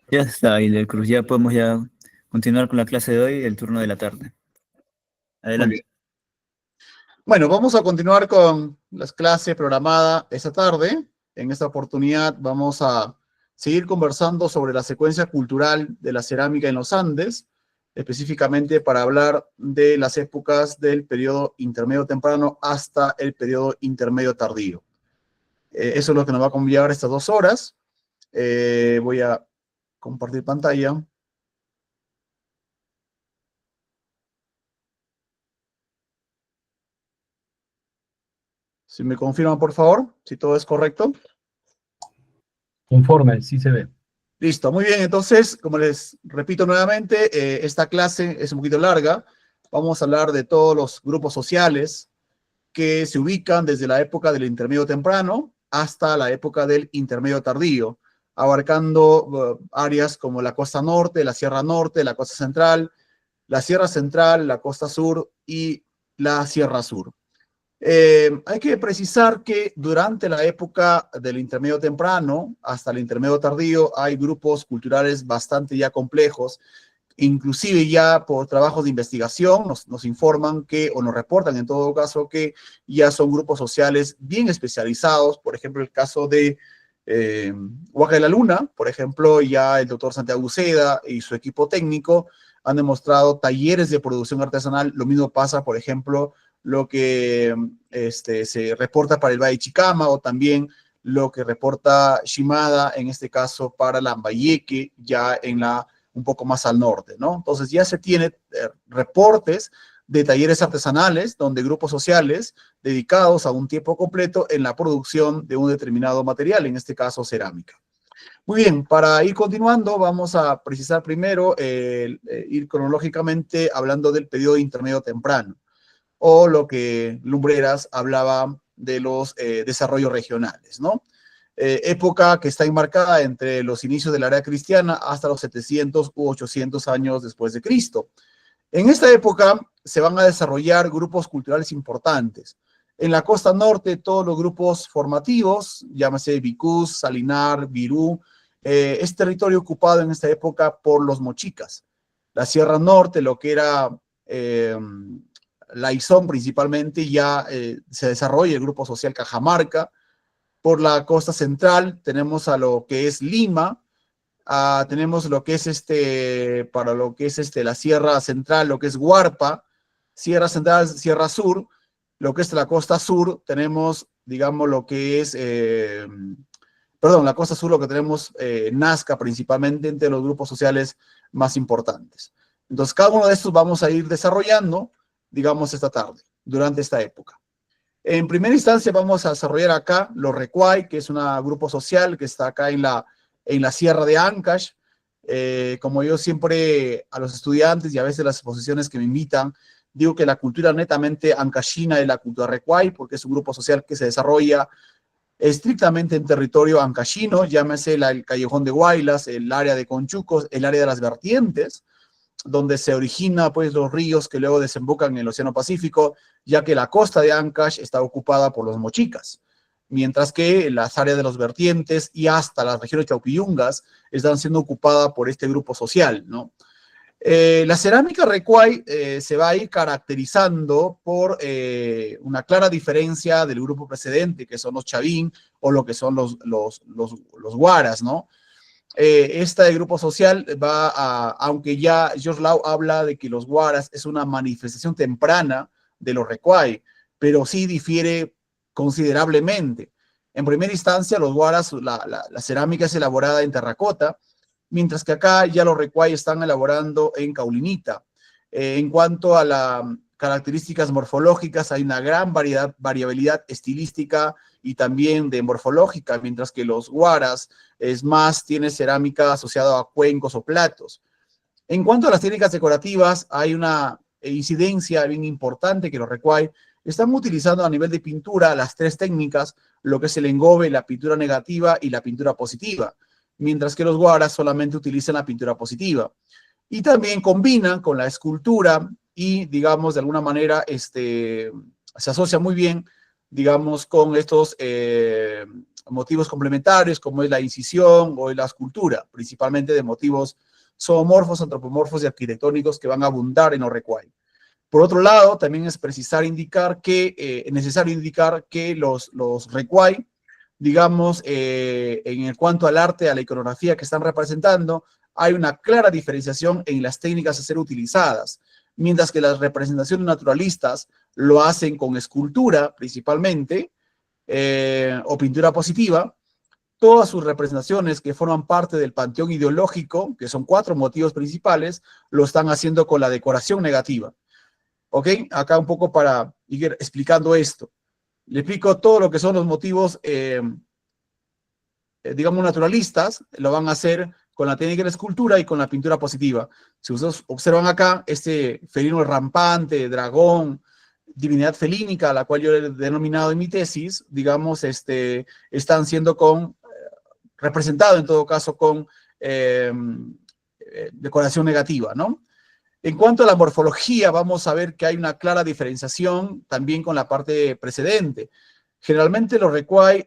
Ya está, Iler Cruz. Ya podemos ya continuar con la clase de hoy, el turno de la tarde. Muy bien. Adelante. Bueno, vamos a continuar con las clases programadas esta tarde. En esta oportunidad vamos a seguir conversando sobre la secuencia cultural de la cerámica en los Andes, específicamente para hablar de las épocas del periodo intermedio temprano hasta el periodo intermedio tardío. Eso es lo que nos va a conllevar estas 2 horas. Voy a compartir pantalla. Si me confirman, por favor, si todo es correcto. Conforme, sí se ve. Listo, muy bien. Entonces, como les repito nuevamente, esta clase es un poquito larga. Vamos a hablar de todos los grupos sociales que se ubican desde la época del intermedio temprano hasta la época del intermedio tardío, abarcando áreas como la costa norte, la costa central, la sierra central, la costa sur y la sierra sur. Hay que precisar que durante la época del intermedio temprano hasta el intermedio tardío hay grupos culturales bastante ya complejos, inclusive ya por trabajos de investigación nos informan que, o nos reportan en todo caso, que ya son grupos sociales bien especializados. Por ejemplo, el caso de Huaca de la Luna, por ejemplo, ya el doctor Santiago Uceda y su equipo técnico han demostrado talleres de producción artesanal. Lo mismo pasa, por ejemplo, lo que se reporta para el Valle de Chicama, o también lo que reporta Shimada, en este caso para Lambayeque, ya en un poco más al norte, ¿no? Entonces ya se tiene reportes de talleres artesanales donde grupos sociales dedicados a un tiempo completo en la producción de un determinado material, en este caso cerámica. Muy bien, para ir continuando, vamos a precisar primero, ir cronológicamente hablando del periodo intermedio temprano, o lo que Lumbreras hablaba de los desarrollos regionales, ¿no? Época que está enmarcada entre los inicios de la era cristiana hasta los 700 u 800 años después de Cristo. En esta época se van a desarrollar grupos culturales importantes. En la costa norte, todos los grupos formativos, llámese Vicús, Salinar, Virú, es territorio ocupado en esta época por los mochicas. La Sierra Norte, lo que era la Izón principalmente, ya se desarrolla el grupo social Cajamarca. Por la costa central tenemos a lo que es Lima, tenemos lo que es para lo que es la Sierra Central, lo que es Huarpa, Sierra Central, Sierra Sur, lo que es la costa sur, tenemos, digamos, lo que es, perdón, la costa sur, lo que tenemos Nazca principalmente, entre los grupos sociales más importantes. Entonces, cada uno de estos vamos a ir desarrollando, digamos, esta tarde, durante esta época. En primera instancia vamos a desarrollar acá los Recuay, que es un grupo social que está acá en la Sierra de Ancash. Como yo siempre a los estudiantes y a veces las exposiciones que me invitan, digo que la cultura netamente ancashina es la cultura Recuay, porque es un grupo social que se desarrolla estrictamente en territorio ancashino, llámese el Callejón de Guaylas, el área de Conchucos, el área de las vertientes, donde se origina pues los ríos que luego desembocan en el Océano Pacífico, ya que la costa de Ancash está ocupada por los mochicas, mientras que las áreas de los vertientes y hasta las regiones chaupilungas están siendo ocupadas por este grupo social, ¿no? La cerámica Recuay se va a ir caracterizando por una clara diferencia del grupo precedente, que son los chavín o lo que son los guaras, ¿no? Este grupo social va aunque ya George Lau habla de que los guaras es una manifestación temprana de los Recuay, pero sí difiere considerablemente. En primera instancia, los guaras, la cerámica es elaborada en terracota, mientras que acá ya los Recuay están elaborando en caulinita. En cuanto a las características morfológicas, hay una gran variabilidad estilística y también de morfológica, mientras que los guaras es más, tiene cerámica asociada a cuencos o platos. En cuanto a las técnicas decorativas, hay una incidencia bien importante que los Recuay están utilizando a nivel de pintura las 3 técnicas, lo que es el engobe, la pintura negativa y la pintura positiva, mientras que los guaras solamente utilizan la pintura positiva. Y también combinan con la escultura y, digamos, de alguna manera se asocia muy bien, digamos, con estos motivos complementarios, como es la incisión o la escultura, principalmente de motivos zoomorfos, antropomorfos y arquitectónicos que van a abundar en los recuay. Por otro lado, también es necesario indicar que los recuay, digamos, en cuanto al arte, a la iconografía que están representando, hay una clara diferenciación en las técnicas a ser utilizadas, mientras que las representaciones naturalistas lo hacen con escultura principalmente, o pintura positiva. Todas sus representaciones que forman parte del panteón ideológico, que son 4 motivos principales, lo están haciendo con la decoración negativa. ¿Ok? Acá un poco para ir explicando esto. Le explico todo lo que son los motivos, digamos, naturalistas, lo van a hacer con la técnica de la escultura y con la pintura positiva. Si ustedes observan acá, este felino rampante, dragón, divinidad felínica, la cual yo he denominado en mi tesis, digamos, están siendo representado en todo caso con decoración negativa, ¿no? En cuanto a la morfología, vamos a ver que hay una clara diferenciación también con la parte precedente. Generalmente los recuay,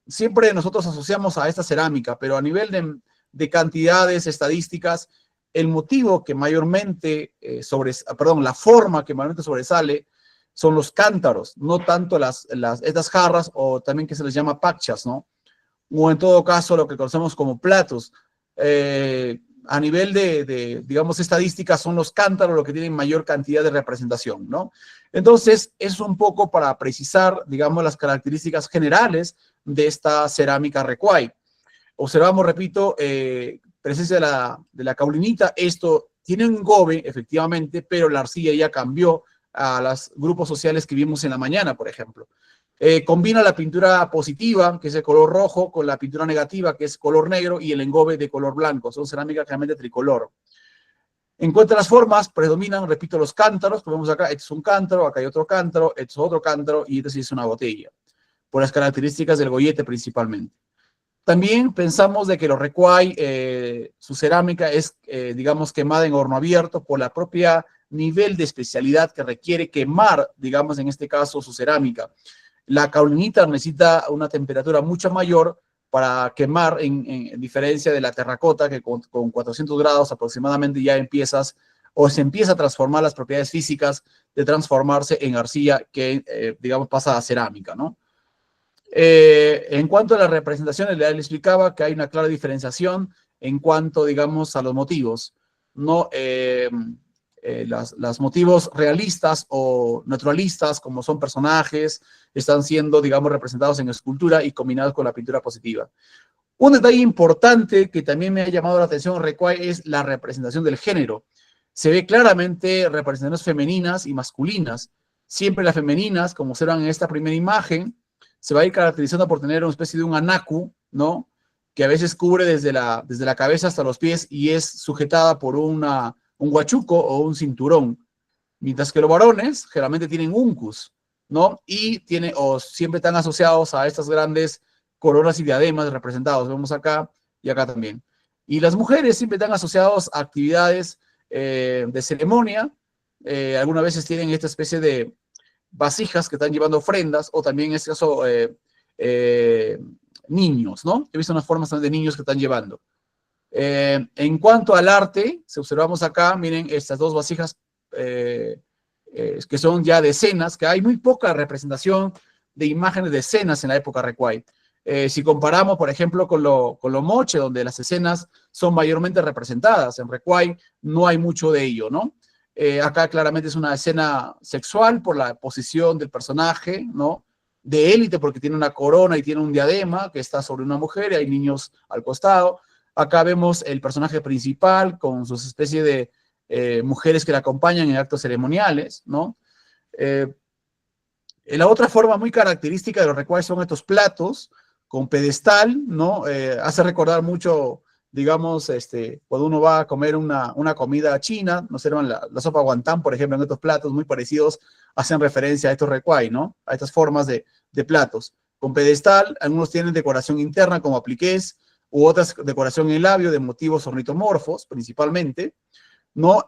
siempre nosotros asociamos a esta cerámica, pero a nivel de cantidades estadísticas, el motivo que mayormente, la forma que mayormente sobresale son los cántaros, no tanto estas jarras, o también que se les llama pachas, ¿no? O en todo caso lo que conocemos como platos. A nivel digamos, estadísticas, son los cántaros los que tienen mayor cantidad de representación, ¿no? Entonces, es un poco para precisar, digamos, las características generales de esta cerámica recuay. Observamos, repito, presencia de la caulinita. Esto tiene un gobe, efectivamente, pero la arcilla ya cambió a los grupos sociales que vimos en la mañana, por ejemplo. Combina la pintura positiva, que es de color rojo, con la pintura negativa, que es color negro, y el engobe de color blanco. Son cerámicas realmente tricolor. En cuanto a las formas, predominan, repito, los cántaros, como vemos acá. Este es un cántaro, acá hay otro cántaro, este es otro cántaro, y este sí es una botella, por las características del gollete principalmente. También pensamos de que los recuay, su cerámica es, digamos, quemada en horno abierto por la propia nivel de especialidad que requiere quemar, digamos, en este caso, su cerámica. La caulinita necesita una temperatura mucho mayor para quemar, en diferencia de la terracota, que con 400 grados aproximadamente ya se empieza a transformar las propiedades físicas de transformarse en arcilla que, digamos, pasa a cerámica, ¿no? En cuanto a las representaciones, le explicaba que hay una clara diferenciación en cuanto, digamos, a los motivos, ¿no? Los motivos realistas o naturalistas, como son personajes, están siendo, digamos, representados en escultura y combinados con la pintura positiva. Un detalle importante que también me ha llamado la atención, recuay, es la representación del género. Se ve claramente representaciones femeninas y masculinas. Siempre las femeninas, como observan en esta primera imagen, se va a ir caracterizando por tener una especie de un anacu, ¿no? Que a veces cubre desde la cabeza hasta los pies y es sujetada por un huachuco o un cinturón. Mientras que los varones generalmente tienen uncus, ¿no? Y siempre están asociados a estas grandes coronas y diademas representados. Vemos acá y acá también. Y las mujeres siempre están asociadas a actividades de ceremonia. Algunas veces tienen esta especie de vasijas que están llevando ofrendas, o también en este caso niños, ¿no? He visto unas formas también de niños que están llevando. En cuanto al arte, si observamos acá, miren estas dos vasijas que son ya de escenas, que hay muy poca representación de imágenes de escenas en la época recuay. Si comparamos, por ejemplo, con lo moche, donde las escenas son mayormente representadas, en recuay no hay mucho de ello, ¿no? Acá claramente es una escena sexual por la posición del personaje, ¿no? De élite, porque tiene una corona y tiene un diadema que está sobre una mujer y hay niños al costado. Acá vemos el personaje principal con sus especies de mujeres que le acompañan en actos ceremoniales, ¿no? La otra forma muy característica de los recuay son estos platos con pedestal, ¿no? Hace recordar mucho, digamos, cuando uno va a comer una comida china, no sé, la sopa guantán, por ejemplo, en estos platos muy parecidos hacen referencia a estos recuay, ¿no? A estas formas de platos. Con pedestal, algunos tienen decoración interna como apliqués, u otras decoración en labio de motivos ornitomorfos, principalmente, ¿no?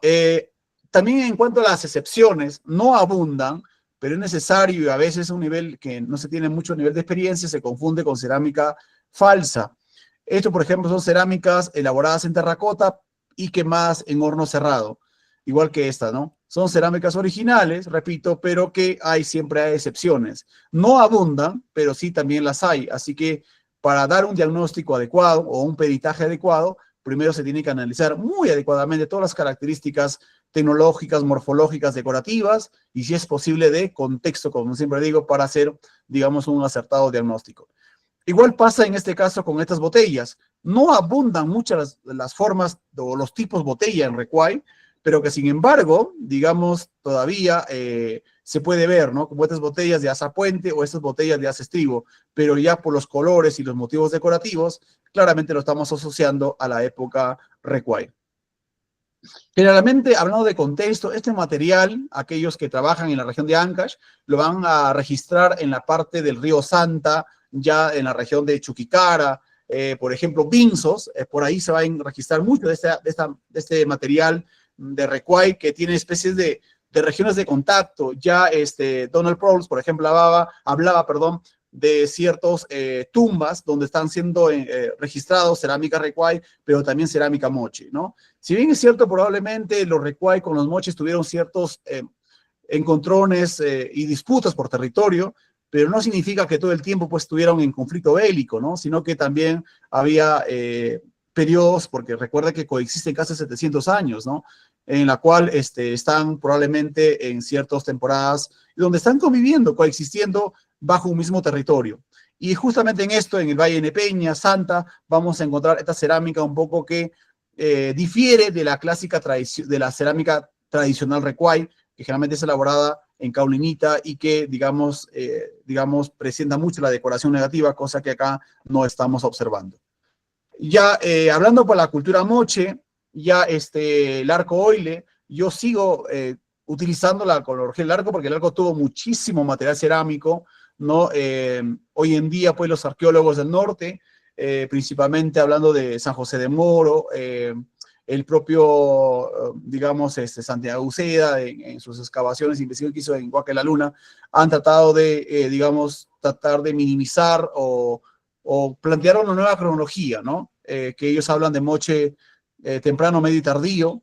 También en cuanto a las excepciones, no abundan, pero es necesario y a veces un nivel que no se tiene mucho nivel de experiencia se confunde con cerámica falsa. Esto, por ejemplo, son cerámicas elaboradas en terracota y quemadas en horno cerrado, igual que esta, ¿no? Son cerámicas originales, repito, pero que siempre hay excepciones. No abundan, pero sí también las hay. Así que para dar un diagnóstico adecuado o un peritaje adecuado, primero se tiene que analizar muy adecuadamente todas las características tecnológicas, morfológicas, decorativas y si es posible de contexto, como siempre digo, para hacer, digamos, un acertado diagnóstico. Igual pasa en este caso con estas botellas. No abundan muchas las formas o los tipos botella en Recuay, pero que sin embargo, digamos, todavía se puede ver, ¿no? Como estas botellas de asa puente o estas botellas de asa estribo, pero ya por los colores y los motivos decorativos, claramente lo estamos asociando a la época Recuay. Generalmente, hablando de contexto, este material, aquellos que trabajan en la región de Ancash, lo van a registrar en la parte del río Santa, ya en la región de Chuquicara, por ejemplo, Pinzos, por ahí se va a registrar mucho de este material de Recuay que tiene especies de regiones de contacto. Ya Donald Prowse, por ejemplo, hablaba de ciertos tumbas donde están siendo registrados cerámica Recuay, pero también cerámica Moche, ¿no? Si bien es cierto, probablemente los Recuay con los Moches tuvieron ciertos encontrones y disputas por territorio, pero no significa que todo el tiempo pues estuvieron en conflicto bélico, ¿no? Sino que también había periodos, porque recuerda que coexisten casi 700 años, ¿no? En la cual están probablemente en ciertas temporadas donde están conviviendo, coexistiendo bajo un mismo territorio. Y justamente en esto, en el Valle de Peña, Santa, vamos a encontrar esta cerámica un poco que difiere de la clásica de la cerámica tradicional Recuay, que generalmente es elaborada en caulinita y que, digamos, presenta mucho la decoración negativa, cosa que acá no estamos observando. Ya hablando por la cultura Moche, ya el arco oile, yo sigo utilizando la cronología del arco porque el arco tuvo muchísimo material cerámico, ¿no? Hoy en día, pues, los arqueólogos del norte, principalmente hablando de San José de Moro, el propio, digamos, Santiago Uceda, en sus excavaciones, investigaciones que hizo en Huaca de la Luna, han tratado de, digamos, tratar de minimizar o plantear una nueva cronología, ¿no? Que ellos hablan de Moche temprano, medio y tardío.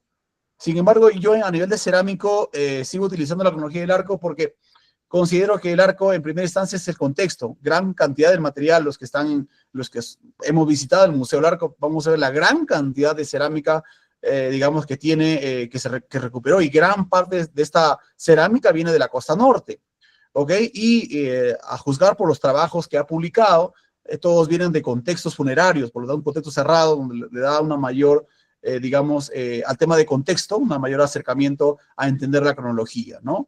Sin embargo, yo a nivel de cerámico sigo utilizando la cronología del arco porque considero que el arco en primera instancia es el contexto, gran cantidad del material, los que hemos visitado el Museo del Arco, vamos a ver la gran cantidad de cerámica, digamos, que tiene, que recuperó, y gran parte de esta cerámica viene de la costa norte, ¿ok? Y a juzgar por los trabajos que ha publicado, todos vienen de contextos funerarios, por lo tanto un contexto cerrado, donde le da una mayor, digamos, al tema de contexto, un mayor acercamiento a entender la cronología, ¿no?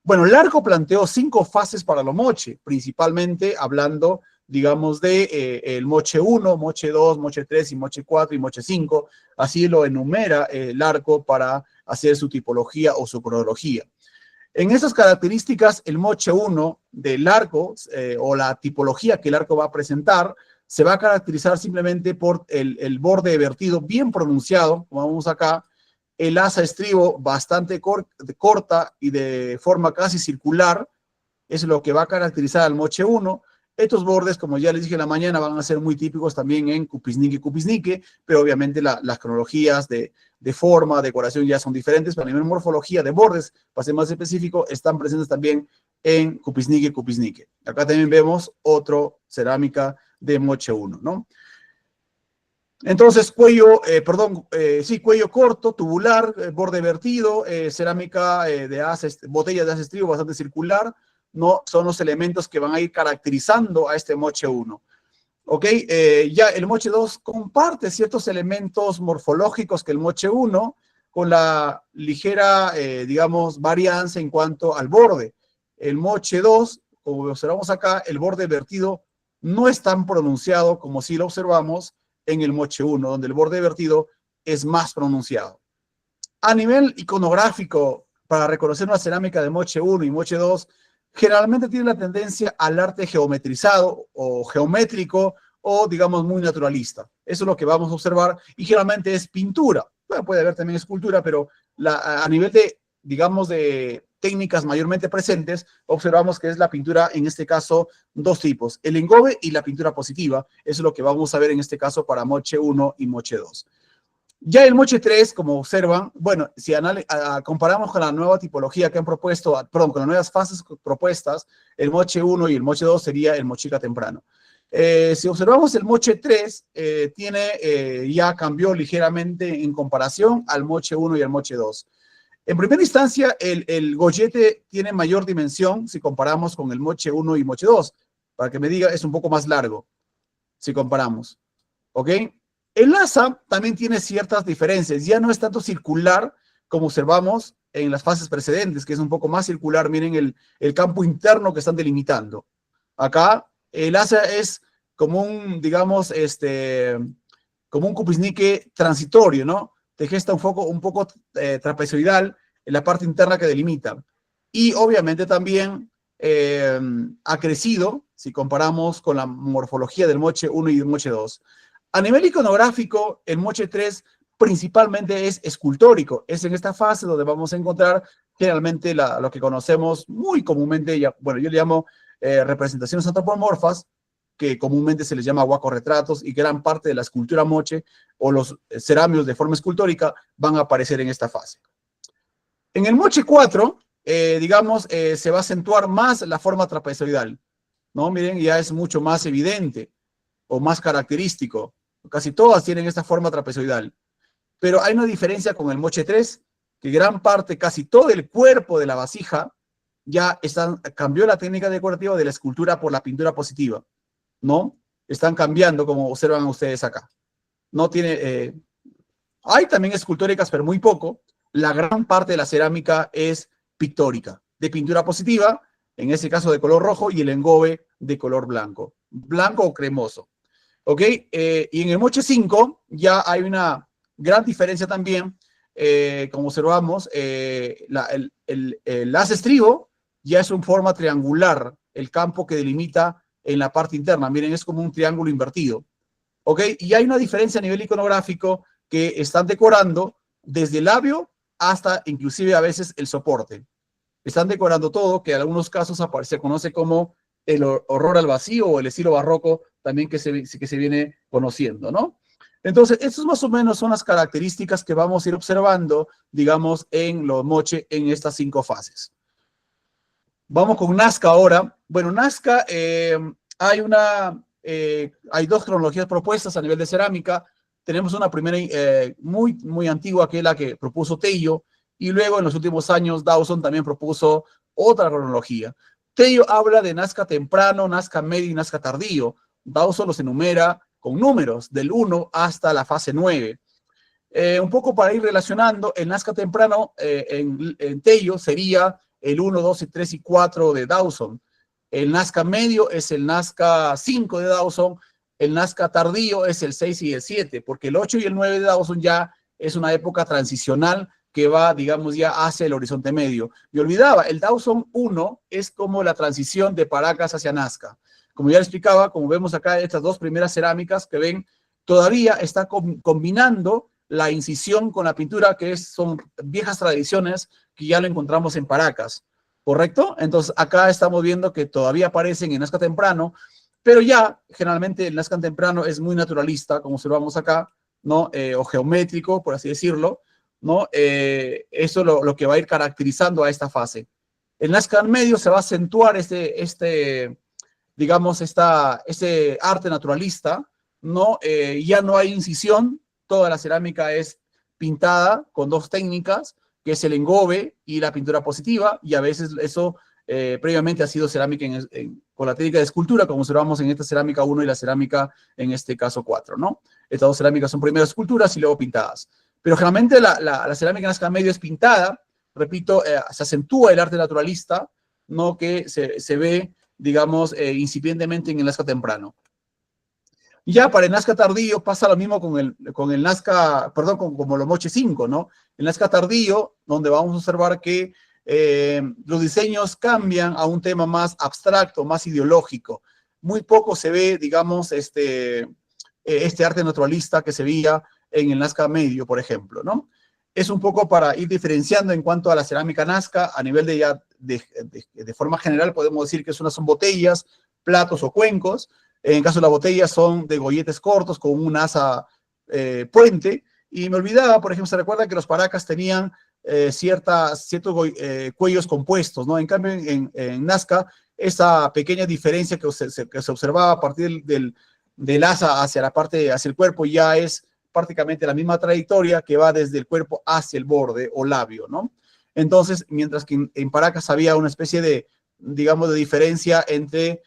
Bueno, el arco planteó 5 fases para los Moche, principalmente hablando, digamos, de el Moche 1, Moche 2, Moche 3 y Moche 4 y Moche 5. Así lo enumera el arco para hacer su tipología o su cronología. En esas características, el Moche 1 del arco o la tipología que el arco va a presentar se va a caracterizar simplemente por el borde vertido bien pronunciado, como vemos acá, el asa estribo bastante corta y de forma casi circular, es lo que va a caracterizar al Moche 1. Estos bordes, como ya les dije en la mañana, van a ser muy típicos también en Cupisnique, pero obviamente las cronologías de forma, decoración ya son diferentes, pero a nivel morfología de bordes, para ser más específico, están presentes también en Cupisnique. Acá también vemos otro cerámica de Moche 1, ¿no? Entonces, cuello corto, tubular, borde vertido, cerámica de botella de asa estribo bastante circular, ¿no? Son los elementos que van a ir caracterizando a este Moche 1. ¿Ok? Ya el Moche 2 comparte ciertos elementos morfológicos que el Moche 1, con la ligera, digamos, varianza en cuanto al borde. El Moche 2, como observamos acá, el borde vertido no es tan pronunciado como si lo observamos en el Moche 1, donde el borde vertido es más pronunciado. A nivel iconográfico, para reconocer una cerámica de Moche 1 y Moche 2, generalmente tiene la tendencia al arte geometrizado o geométrico o, digamos, muy naturalista. Eso es lo que vamos a observar y generalmente es pintura. Bueno, puede haber también escultura, pero a nivel de, digamos, de técnicas mayormente presentes, observamos que es la pintura, en este caso, dos tipos, el engobe y la pintura positiva. Eso es lo que vamos a ver en este caso para Moche 1 y Moche 2. Ya el Moche 3, como observan, bueno, si comparamos con la nueva tipología que han propuesto, perdón, con las nuevas fases propuestas, el Moche 1 y el Moche 2 sería el Mochica temprano. Si observamos el Moche 3, ya cambió ligeramente en comparación al Moche 1 y al Moche 2. En primera instancia, el gollete tiene mayor dimensión si comparamos con el Moche 1 y Moche 2. Para que me diga, es un poco más largo si comparamos. ¿Ok? El asa también tiene ciertas diferencias. Ya no es tanto circular como observamos en las fases precedentes, que es un poco más circular. Miren el campo interno que están delimitando. Acá el asa es como un, digamos, como un cupisnique transitorio, ¿no? Te gesta un poco trapezoidal en la parte interna que delimita. Y obviamente también ha crecido, si comparamos con la morfología del Moche 1 y del Moche 2. A nivel iconográfico, el Moche 3 principalmente es escultórico. Es en esta fase donde vamos a encontrar generalmente lo que conocemos muy comúnmente, bueno, yo le llamo representaciones antropomorfas, que comúnmente se les llama huaco-retratos, y gran parte de la escultura moche o los ceramios de forma escultórica van a aparecer en esta fase. En el Moche 4, digamos, se va a acentuar más la forma trapezoidal, ¿no? Miren, ya es mucho más evidente o más característico. Casi todas tienen esta forma trapezoidal. Pero hay una diferencia con el Moche 3, que gran parte, casi todo el cuerpo de la vasija ya cambió la técnica decorativa de la escultura por la pintura positiva, ¿no? Están cambiando, como observan ustedes acá. No tiene... hay también escultóricas, pero muy poco. La gran parte de la cerámica es pictórica, de pintura positiva, en este caso de color rojo, y el engobe de color blanco o cremoso. ¿Ok? Y en el Moche 5 ya hay una gran diferencia también, como observamos, el haz estribo ya es en forma triangular, el campo que delimita en la parte interna. Miren, es como un triángulo invertido. ¿Ok? Y hay una diferencia a nivel iconográfico que están decorando desde el labio hasta inclusive a veces el soporte. Están decorando todo, que en algunos casos se conoce como el horror al vacío o el estilo barroco también que se viene conociendo, ¿no? Entonces, estas más o menos son las características que vamos a ir observando, digamos, en los Moche en estas 5 fases. Vamos con Nazca ahora. Bueno, Nazca, hay dos cronologías propuestas a nivel de cerámica. Tenemos una primera muy, muy antigua, que es la que propuso Tello, y luego en los últimos años Dawson también propuso otra cronología. Tello habla de Nazca temprano, Nazca medio y Nazca tardío. Dawson los enumera con números, del 1 hasta la fase 9. Un poco para ir relacionando, el Nazca temprano en Tello sería el 1, 2, 3 y 4 de Dawson. El Nazca medio es el Nazca 5 de Dawson. El Nazca tardío es el 6 y el 7, porque el 8 y el 9 de Dawson ya es una época transicional que va, digamos, ya hacia el horizonte medio. Me olvidaba, el Dawson 1 es como la transición de Paracas hacia Nazca. Como ya les explicaba, como vemos acá, estas dos primeras cerámicas que ven, todavía está combinando la incisión con la pintura, que son viejas tradiciones que ya lo encontramos en Paracas, ¿correcto? Entonces, acá estamos viendo que todavía aparecen en Nazca temprano, pero ya, generalmente, el Nazca temprano es muy naturalista, como observamos acá, ¿no? O geométrico, por así decirlo, ¿no? Eso es lo que va a ir caracterizando a esta fase. El Nazca medio se va a acentuar digamos, ese arte naturalista, ¿no? Ya no hay incisión, toda la cerámica es pintada con dos técnicas, que es el engobe y la pintura positiva, y a veces eso previamente ha sido cerámica con la técnica de escultura, como observamos en esta cerámica 1 y la cerámica, en este caso 4, ¿no? Estas dos cerámicas son primero esculturas y luego pintadas. Pero generalmente la cerámica Nazca medio es pintada, repito, se acentúa el arte naturalista, ¿no? Que se ve, digamos, incipientemente en el Nazca temprano. Ya para el Nazca tardío pasa lo mismo con el Nazca, perdón, como los Moche 5, ¿no? El Nazca tardío, donde vamos a observar que los diseños cambian a un tema más abstracto, más ideológico. Muy poco se ve, digamos, este arte naturalista que se veía en el Nazca medio, por ejemplo, ¿no? es un poco para ir diferenciando en cuanto a la cerámica Nazca. A nivel de forma general podemos decir que son botellas, platos o cuencos. En caso de las botellas son de golletes cortos con un asa puente. Y me olvidaba, por ejemplo, se recuerda que los paracas tenían ciertos cuellos compuestos, ¿no? En cambio, en Nazca, esa pequeña diferencia que se observaba a partir del asa hacia la parte, hacia el cuerpo, ya es prácticamente la misma trayectoria que va desde el cuerpo hacia el borde o labio, ¿no? Entonces, mientras que en Paracas había una especie de, digamos, de diferencia entre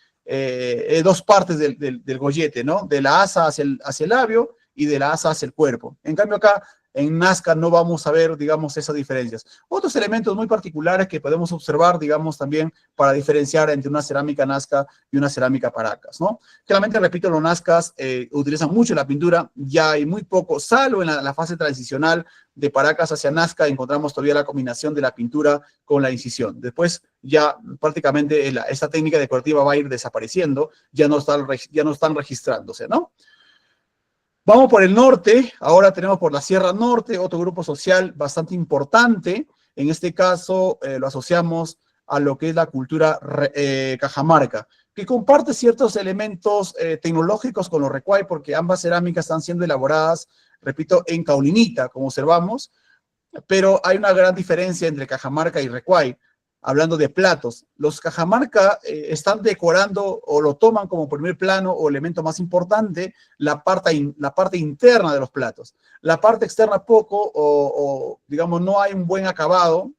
dos partes del gollete, ¿no? De la asa hacia el labio y de la asa hacia el cuerpo. En cambio acá, en Nazca no vamos a ver, digamos, esas diferencias. Otros elementos muy particulares que podemos observar, digamos, también para diferenciar entre una cerámica Nazca y una cerámica Paracas, ¿no? Claramente, repito, los Nazcas utilizan mucho la pintura, ya hay muy poco, salvo en la fase transicional de Paracas hacia Nazca, encontramos todavía la combinación de la pintura con la incisión. Después ya prácticamente esta técnica decorativa va a ir desapareciendo, ya no están registrándose, ¿no? Vamos por el norte, ahora tenemos por la Sierra Norte, otro grupo social bastante importante. En este caso lo asociamos a lo que es la cultura cajamarca, que comparte ciertos elementos tecnológicos con los recuay, porque ambas cerámicas están siendo elaboradas, repito, en caulinita, como observamos, pero hay una gran diferencia entre cajamarca y recuay. Hablando de platos, los cajamarca están decorando o lo toman como primer plano o elemento más importante la parte interna de los platos. La parte externa poco o digamos no hay un buen acabado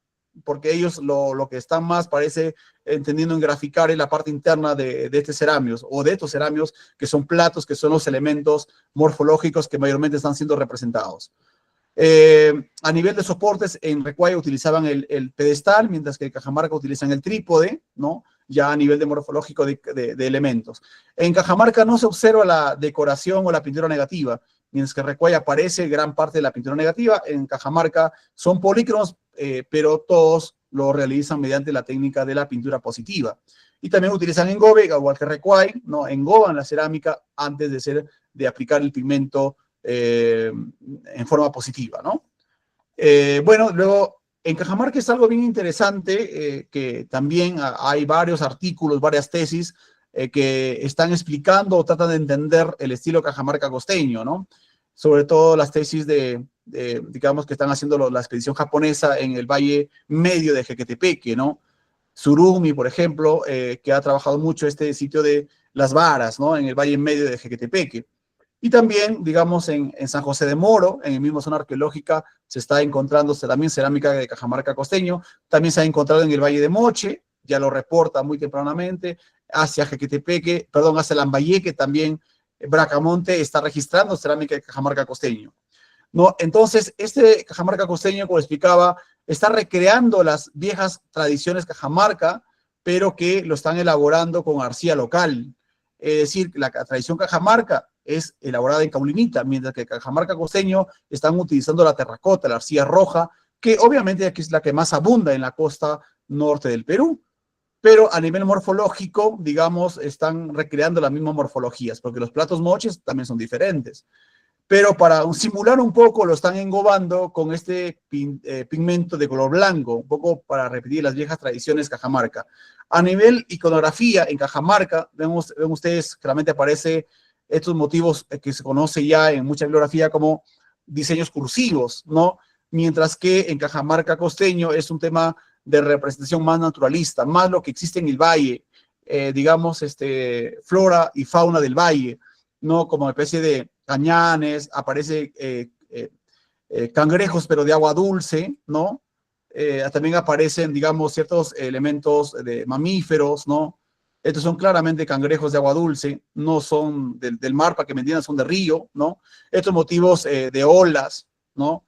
porque ellos lo que están más parece entendiendo en graficar es la parte interna de estos ceramios o de estos ceramios que son platos, que son los elementos morfológicos que mayormente están siendo representados. A nivel de soportes, en Recuay utilizaban el pedestal, mientras que en Cajamarca utilizan el trípode, ¿no? Ya a nivel de morfológico de elementos. En Cajamarca no se observa la decoración o la pintura negativa, mientras que en Recuay aparece gran parte de la pintura negativa. En Cajamarca son polícromos, pero todos lo realizan mediante la técnica de la pintura positiva. Y también utilizan engobe, igual que Recuay, ¿no? Engoban la cerámica antes de aplicar el pigmento en forma positiva, ¿no? Bueno, luego en Cajamarca es algo bien interesante, que también hay varios artículos, varias tesis que están explicando o tratan de entender el estilo Cajamarca costeño, ¿no? Sobre todo las tesis digamos, que están haciendo la expedición japonesa en el valle medio de Jequetepeque, ¿no? Surumi, por ejemplo, que ha trabajado mucho este sitio de las varas, ¿no? En el valle medio de Jequetepeque. Y también, digamos, en San José de Moro, en el mismo zona arqueológica, se está encontrando también cerámica de Cajamarca costeño. También se ha encontrado en el Valle de Moche, ya lo reporta muy tempranamente, hacia Jequetepeque, perdón, hacia Lambayeque, también Bracamonte está registrando cerámica de Cajamarca costeño, ¿no? Entonces, este Cajamarca costeño, como explicaba, está recreando las viejas tradiciones Cajamarca, pero que lo están elaborando con arcilla local. Es decir, la tradición Cajamarca es elaborada en caulinita, mientras que Cajamarca costeño están utilizando la terracota, la arcilla roja, que obviamente aquí es la que más abunda en la costa norte del Perú. Pero a nivel morfológico, digamos, están recreando las mismas morfologías, porque los platos moches también son diferentes. Pero para simular un poco lo están engobando con este pigmento de color blanco, un poco para repetir las viejas tradiciones Cajamarca. A nivel iconografía, en Cajamarca, ven ustedes, claramente aparece estos motivos que se conoce ya en mucha bibliografía como diseños cursivos, ¿no? Mientras que en Cajamarca costeño es un tema de representación más naturalista, más lo que existe en el valle, digamos, flora y fauna del valle, ¿no? Como especie de cañanes, aparece cangrejos, pero de agua dulce, ¿no? También aparecen, digamos, ciertos elementos de mamíferos, ¿no? Estos son claramente cangrejos de agua dulce, no son del mar, para que me entiendan, son de río, ¿no? Estos motivos de olas, ¿no?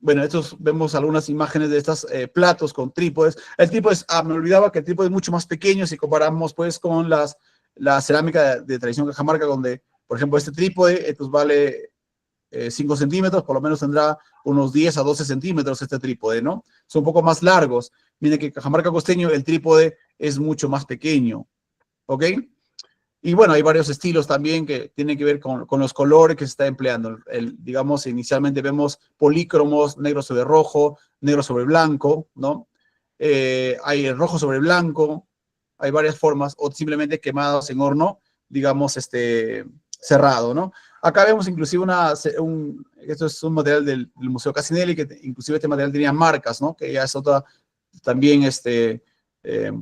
Bueno, vemos algunas imágenes de estos platos con trípodes. El trípode me olvidaba que el trípode es mucho más pequeño si comparamos pues con la cerámica de tradición cajamarca, donde, por ejemplo, este trípode vale 5 centímetros, por lo menos tendrá unos 10 a 12 centímetros este trípode, ¿no? Son un poco más largos. Miren que Cajamarca costeño, el trípode es mucho más pequeño, ¿ok? Y bueno, hay varios estilos también que tienen que ver con los colores que se está empleando. Digamos, inicialmente vemos polícromos, negro sobre rojo, negro sobre blanco, ¿no? Hay rojo sobre blanco, hay varias formas, o simplemente quemados en horno, digamos, cerrado, ¿no? Acá vemos inclusive esto es un material del Museo Casinelli, que inclusive este material tenía marcas, ¿no? Que ya es otra, también, eh,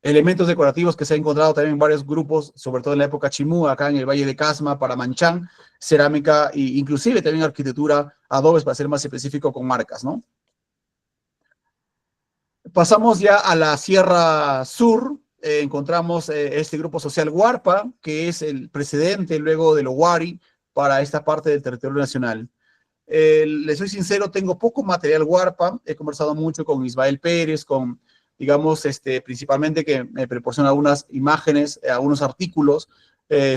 elementos decorativos que se han encontrado también en varios grupos, sobre todo en la época Chimú, acá en el Valle de Casma, Paramanchán, cerámica e inclusive también arquitectura, adobes, para ser más específico, con marcas, ¿no? Pasamos ya a la Sierra Sur, encontramos este grupo social Huarpa, que es el precedente luego de lo Huari para esta parte del territorio nacional. Les soy sincero, tengo poco material Huarpa, he conversado mucho con Ismael Pérez, digamos, principalmente que me proporciona algunas imágenes, algunos artículos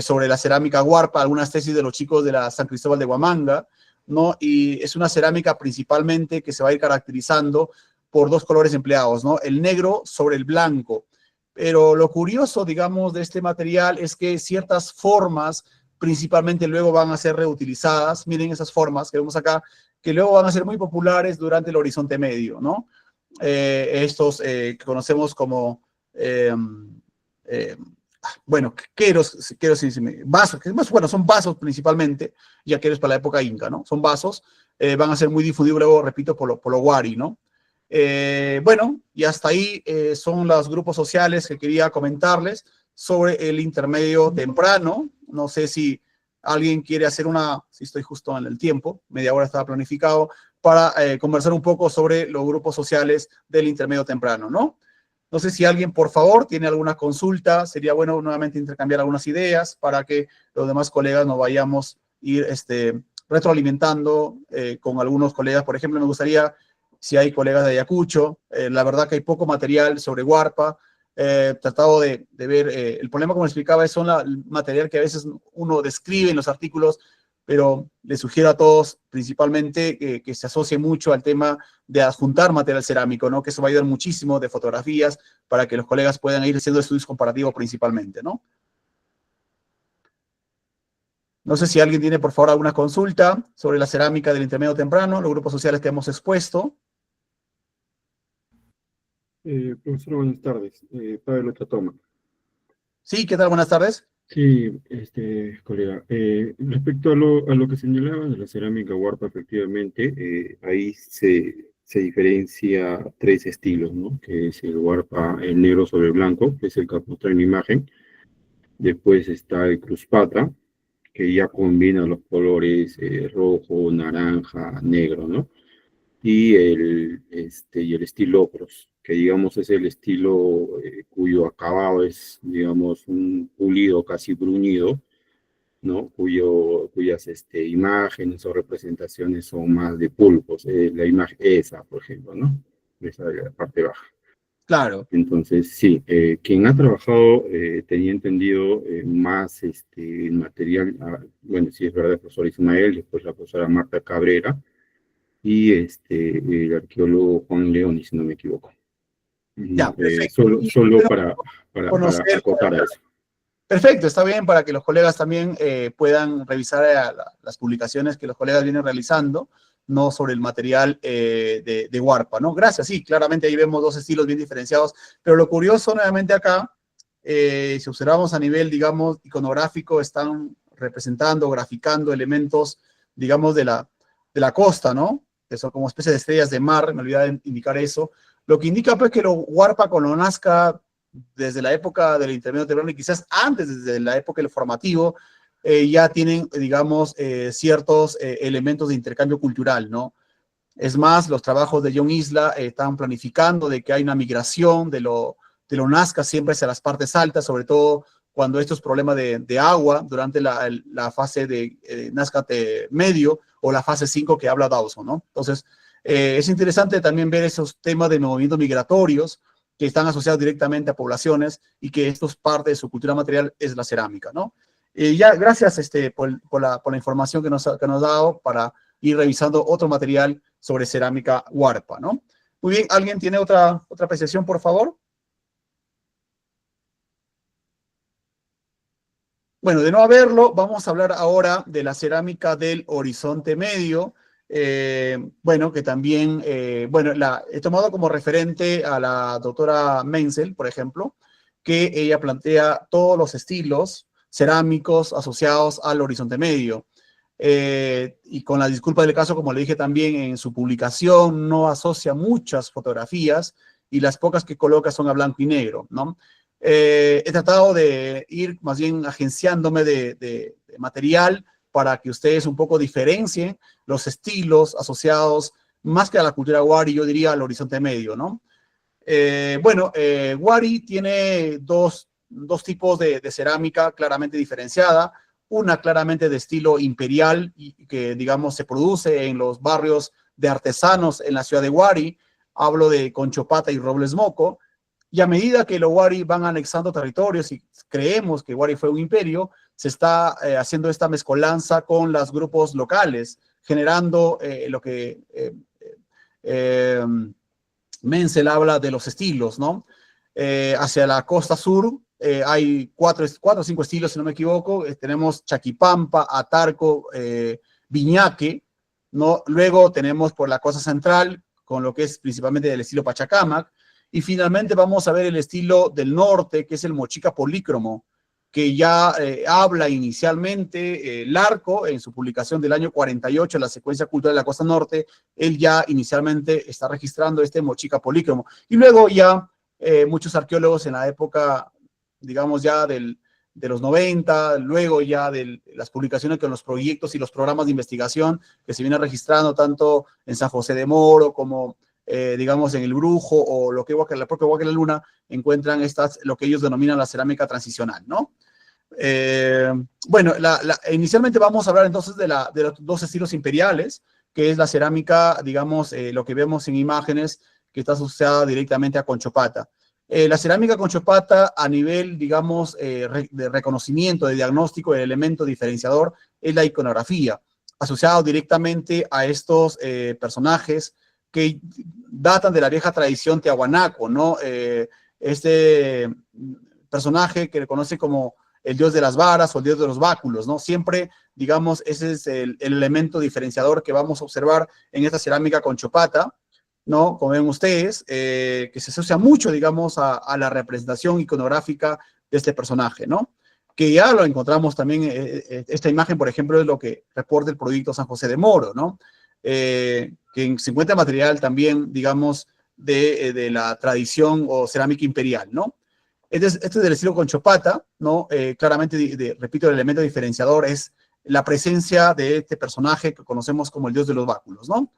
sobre la cerámica Huarpa, algunas tesis de los chicos de la San Cristóbal de Huamanga, ¿no? Y es una cerámica principalmente que se va a ir caracterizando por dos colores empleados, ¿no? El negro sobre el blanco. Pero lo curioso, digamos, de este material es que ciertas formas principalmente luego van a ser reutilizadas. Miren esas formas que vemos acá, que luego van a ser muy populares durante el Horizonte Medio, ¿no? Estos que conocemos como, bueno, queros, vasos, que más, bueno, son vasos principalmente, ya queros para la época inca, ¿no? Son vasos, van a ser muy difundidos luego, repito, por lo Wari, ¿no? Bueno, y hasta ahí son los grupos sociales que quería comentarles sobre el intermedio temprano. No sé si alguien quiere hacer si estoy justo en el tiempo, media hora estaba planificado, para conversar un poco sobre los grupos sociales del intermedio temprano, ¿no? No sé si alguien, por favor, tiene alguna consulta. Sería bueno nuevamente intercambiar algunas ideas para que los demás colegas nos vayamos ir retroalimentando con algunos colegas. Por ejemplo, me gustaría, si hay colegas de Ayacucho, la verdad que hay poco material sobre Huarpa. Tratado de ver, el problema, como explicaba, es el material que a veces uno describe en los artículos, pero les sugiero a todos, principalmente, que se asocie mucho al tema de adjuntar material cerámico, ¿no? Que eso va a ayudar muchísimo, de fotografías, para que los colegas puedan ir haciendo estudios comparativos principalmente, ¿no? No sé si alguien tiene, por favor, alguna consulta sobre la cerámica del intermedio temprano, los grupos sociales que hemos expuesto. Profesor, buenas tardes. Pablo Chatoma. Sí, ¿qué tal? Buenas tardes. Sí, colega. Respecto a lo que señalaba de la cerámica Huarpa, efectivamente, ahí se diferencia tres estilos, ¿no? Que es el Huarpa, el negro sobre blanco, que es el que muestra en la imagen. Después está el Cruzpata, que ya combina los colores rojo, naranja, negro, ¿no? Y el estilo Ocros, que digamos es el estilo cuyo acabado es, digamos, un pulido casi bruñido, ¿no? Cuyas imágenes o representaciones son más de pulpos, la imagen esa, por ejemplo, ¿no? Esa de la parte baja. Claro. Entonces, sí, quien ha trabajado, tenía entendido, más el material, bueno, sí es verdad, el profesor Ismael, después la profesora Marta Cabrera, y el arqueólogo Juan León, si no me equivoco. Ya, perfecto. Solo para Conocer, acotar a eso. perfecto, está bien para que los colegas también puedan revisar las publicaciones que los colegas vienen realizando, no sobre el material de Huarpa, ¿no? Gracias, sí, claramente ahí vemos dos estilos bien diferenciados, pero lo curioso nuevamente acá, si observamos a nivel, digamos, iconográfico, están representando, graficando elementos, digamos, de la costa, ¿no? Que son como especies de estrellas de mar, me olvidaba de indicar eso, lo que indica pues que lo Huarpa con lo Nazca desde la época del intermedio temprano y quizás antes, desde la época del formativo, ya tienen, digamos, ciertos elementos de intercambio cultural, ¿no? Es más, los trabajos de John Isla están planificando de que hay una migración de lo Nazca siempre hacia las partes altas, sobre todo cuando estos problemas de agua durante la fase de Nazca medio o la fase 5 que habla Dawson, ¿no? Entonces, es interesante también ver esos temas de movimientos migratorios que están asociados directamente a poblaciones y que esto es parte de su cultura material, es la cerámica, ¿no? Ya, gracias por la información que nos ha dado para ir revisando otro material sobre cerámica Huarpa, ¿no? Muy bien, ¿alguien tiene otra apreciación, por favor? Bueno, de no haberlo, vamos a hablar ahora de la cerámica del Horizonte Medio, bueno, que también, bueno, he tomado como referente a la doctora Menzel, por ejemplo, que ella plantea todos los estilos cerámicos asociados al Horizonte Medio. Y con la disculpa del caso, como le dije también en su publicación, no asocia muchas fotografías y las pocas que coloca son a blanco y negro, ¿no? He tratado de ir más bien agenciándome de material para que ustedes un poco diferencien los estilos asociados más que a la cultura Wari, yo diría al Horizonte Medio, ¿no? Bueno, Wari tiene dos tipos de cerámica claramente diferenciada, una claramente de estilo imperial y que, digamos, se produce en los barrios de artesanos en la ciudad de Wari, hablo de Conchopata y Robles Moco, y a medida que los Wari van anexando territorios y creemos que Wari fue un imperio, se está haciendo esta mezcolanza con los grupos locales, generando lo que eh, Menzel habla de los estilos, ¿no? Hacia la costa sur hay cuatro o cinco estilos, si no me equivoco. Tenemos Chaquipampa, Atarco, Viñaque, ¿no? Luego tenemos por la costa central, con lo que es principalmente del estilo Pachacamac, y finalmente vamos a ver el estilo del norte, que es el Mochica polícromo, que ya habla inicialmente Larco en su publicación del año 48, la secuencia cultural de la costa norte, él ya inicialmente está registrando este Mochica polícromo. Y luego ya muchos arqueólogos en la época, digamos ya de los 90, luego ya de las publicaciones con los proyectos y los programas de investigación que se vienen registrando tanto en San José de Moro como digamos, en el Brujo o lo que la propia Huaca de la Luna, encuentran lo que ellos denominan la cerámica transicional, ¿no? Bueno, inicialmente vamos a hablar entonces de los dos estilos imperiales, que es la cerámica, digamos, lo que vemos en imágenes, que está asociada directamente a Conchopata. La cerámica Conchopata a nivel, digamos, de reconocimiento, de diagnóstico, el elemento diferenciador es la iconografía, asociado directamente a estos personajes que datan de la vieja tradición tiahuanaco, ¿no? Este personaje que le conoce como el dios de las varas o el dios de los báculos, ¿no? Siempre, digamos, ese es el elemento diferenciador que vamos a observar en esta cerámica Conchopata, ¿no? Como ven ustedes, que se asocia mucho, digamos, a la representación iconográfica de este personaje, ¿no? Que ya lo encontramos también, esta imagen, por ejemplo, es lo que reporta el proyecto San José de Moro, ¿no? Que se encuentra material también, digamos, de la tradición o cerámica imperial, ¿no? Este es del estilo Conchopata, ¿no? Claramente, repito, el elemento diferenciador es la presencia de este personaje que conocemos como el dios de los báculos, ¿no?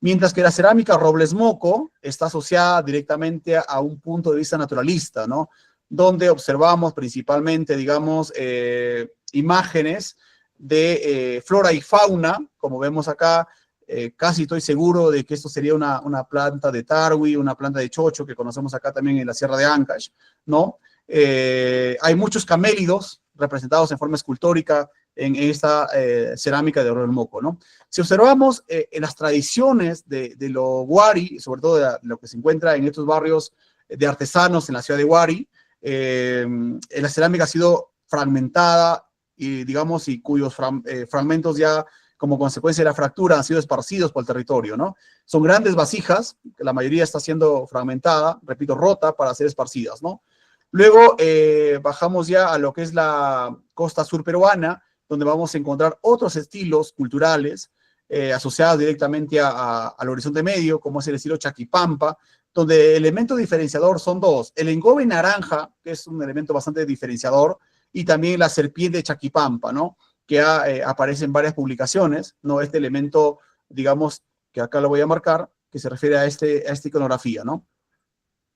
Mientras que la cerámica Robles Moco está asociada directamente a un punto de vista naturalista, ¿no? Donde observamos principalmente, digamos, imágenes de flora y fauna, como vemos acá. Casi estoy seguro de que esto sería una planta de tarwi, una planta de chocho que conocemos acá también en la Sierra de Ancash, ¿no? Hay muchos camélidos representados en forma escultórica en esta cerámica de Robles Moco, ¿no? Si observamos en las tradiciones de lo Wari, sobre todo de lo que se encuentra en estos barrios de artesanos en la ciudad de Wari, la cerámica ha sido fragmentada y, digamos, y cuyos fragmentos ya como consecuencia de la fractura han sido esparcidos por el territorio, ¿no? Son grandes vasijas, que la mayoría está siendo fragmentada, repito, rota para ser esparcidas, ¿no? Luego bajamos ya a lo que es la costa sur peruana, donde vamos a encontrar otros estilos culturales asociados directamente al Horizonte Medio, como es el estilo Chaquipampa, donde el elemento diferenciador son dos: el engobe naranja, que es un elemento bastante diferenciador, y también la serpiente Chaquipampa, ¿no? Que aparece en varias publicaciones, ¿no? Este elemento, digamos, que acá lo voy a marcar, que se refiere a esta iconografía, ¿no?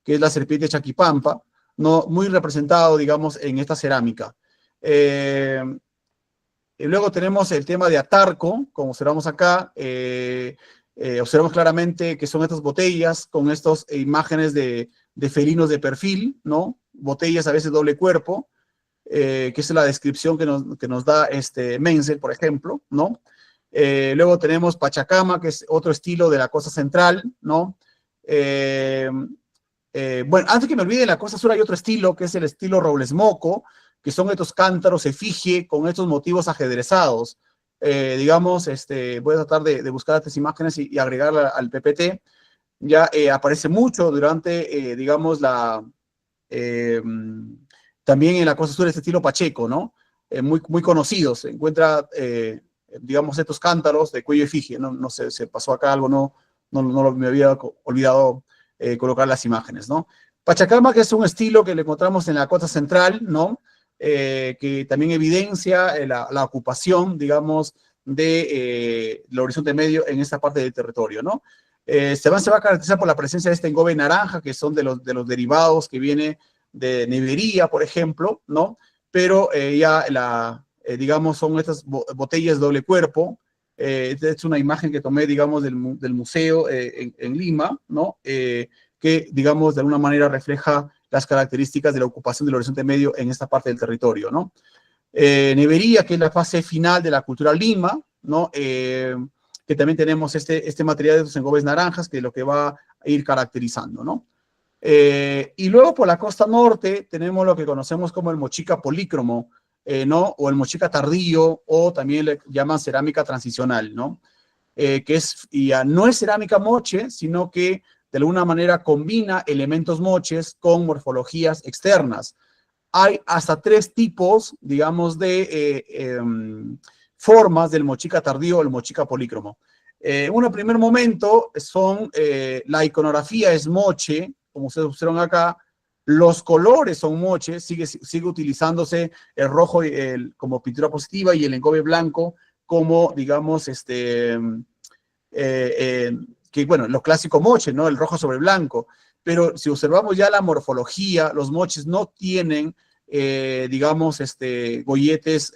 Que es la serpiente Chaquipampa, ¿no? Muy representado, digamos, en esta cerámica. Y luego tenemos el tema de Atarco, como observamos acá. Observamos claramente que son estas botellas con estas imágenes de felinos de perfil, ¿no? Botellas a veces doble cuerpo, que es la descripción que nos da Menzel, por ejemplo, ¿no? Luego tenemos Pachacama, que es otro estilo de la costa central, ¿no? Bueno, antes que me olvide, en la costa sur hay otro estilo, que es el estilo Robles Moco, que son estos cántaros efigie con estos motivos ajedrezados. Digamos, voy a tratar de buscar estas imágenes y agregarla al PPT. Ya aparece mucho durante, digamos, también en la costa sur, este estilo Pacheco, ¿no? Muy conocidos. Se encuentra, digamos, estos cántaros de cuello efigie, ¿no? No sé, se pasó acá algo, me había olvidado colocar las imágenes, ¿no? Pachacama, que es un estilo que le encontramos en la costa central, ¿no? Que también evidencia la ocupación, digamos, del Horizonte Medio en esta parte del territorio, ¿no? Se va a caracterizar por la presencia de este engobe naranja, que son de los derivados que viene de nevería, por ejemplo, ¿no? Pero digamos, son estas botellas doble cuerpo. Esta es una imagen que tomé, digamos, del museo en Lima, ¿no? Que, digamos, de alguna manera refleja las características de la ocupación del Horizonte Medio en esta parte del territorio, ¿no? Nevería, que es la fase final de la cultura Lima, ¿no? Que también tenemos este material de estos engobes naranjas, que es lo que va a ir caracterizando, ¿no? Y luego por la costa norte tenemos lo que conocemos como el mochica polícromo, ¿no? O el mochica tardío, o también le llaman cerámica transicional, ¿no? No es cerámica moche, sino que de alguna manera combina elementos moches con morfologías externas. Hay hasta 3 tipos, digamos, de formas del mochica tardío o el mochica polícromo. En un primer momento la iconografía es moche, como ustedes observan acá, los colores son moche, sigue utilizándose el rojo como pintura positiva y el engobe blanco como, digamos, que bueno, lo clásico moche, ¿no? El rojo sobre blanco. Pero si observamos ya la morfología, los moches no tienen, digamos, golletes,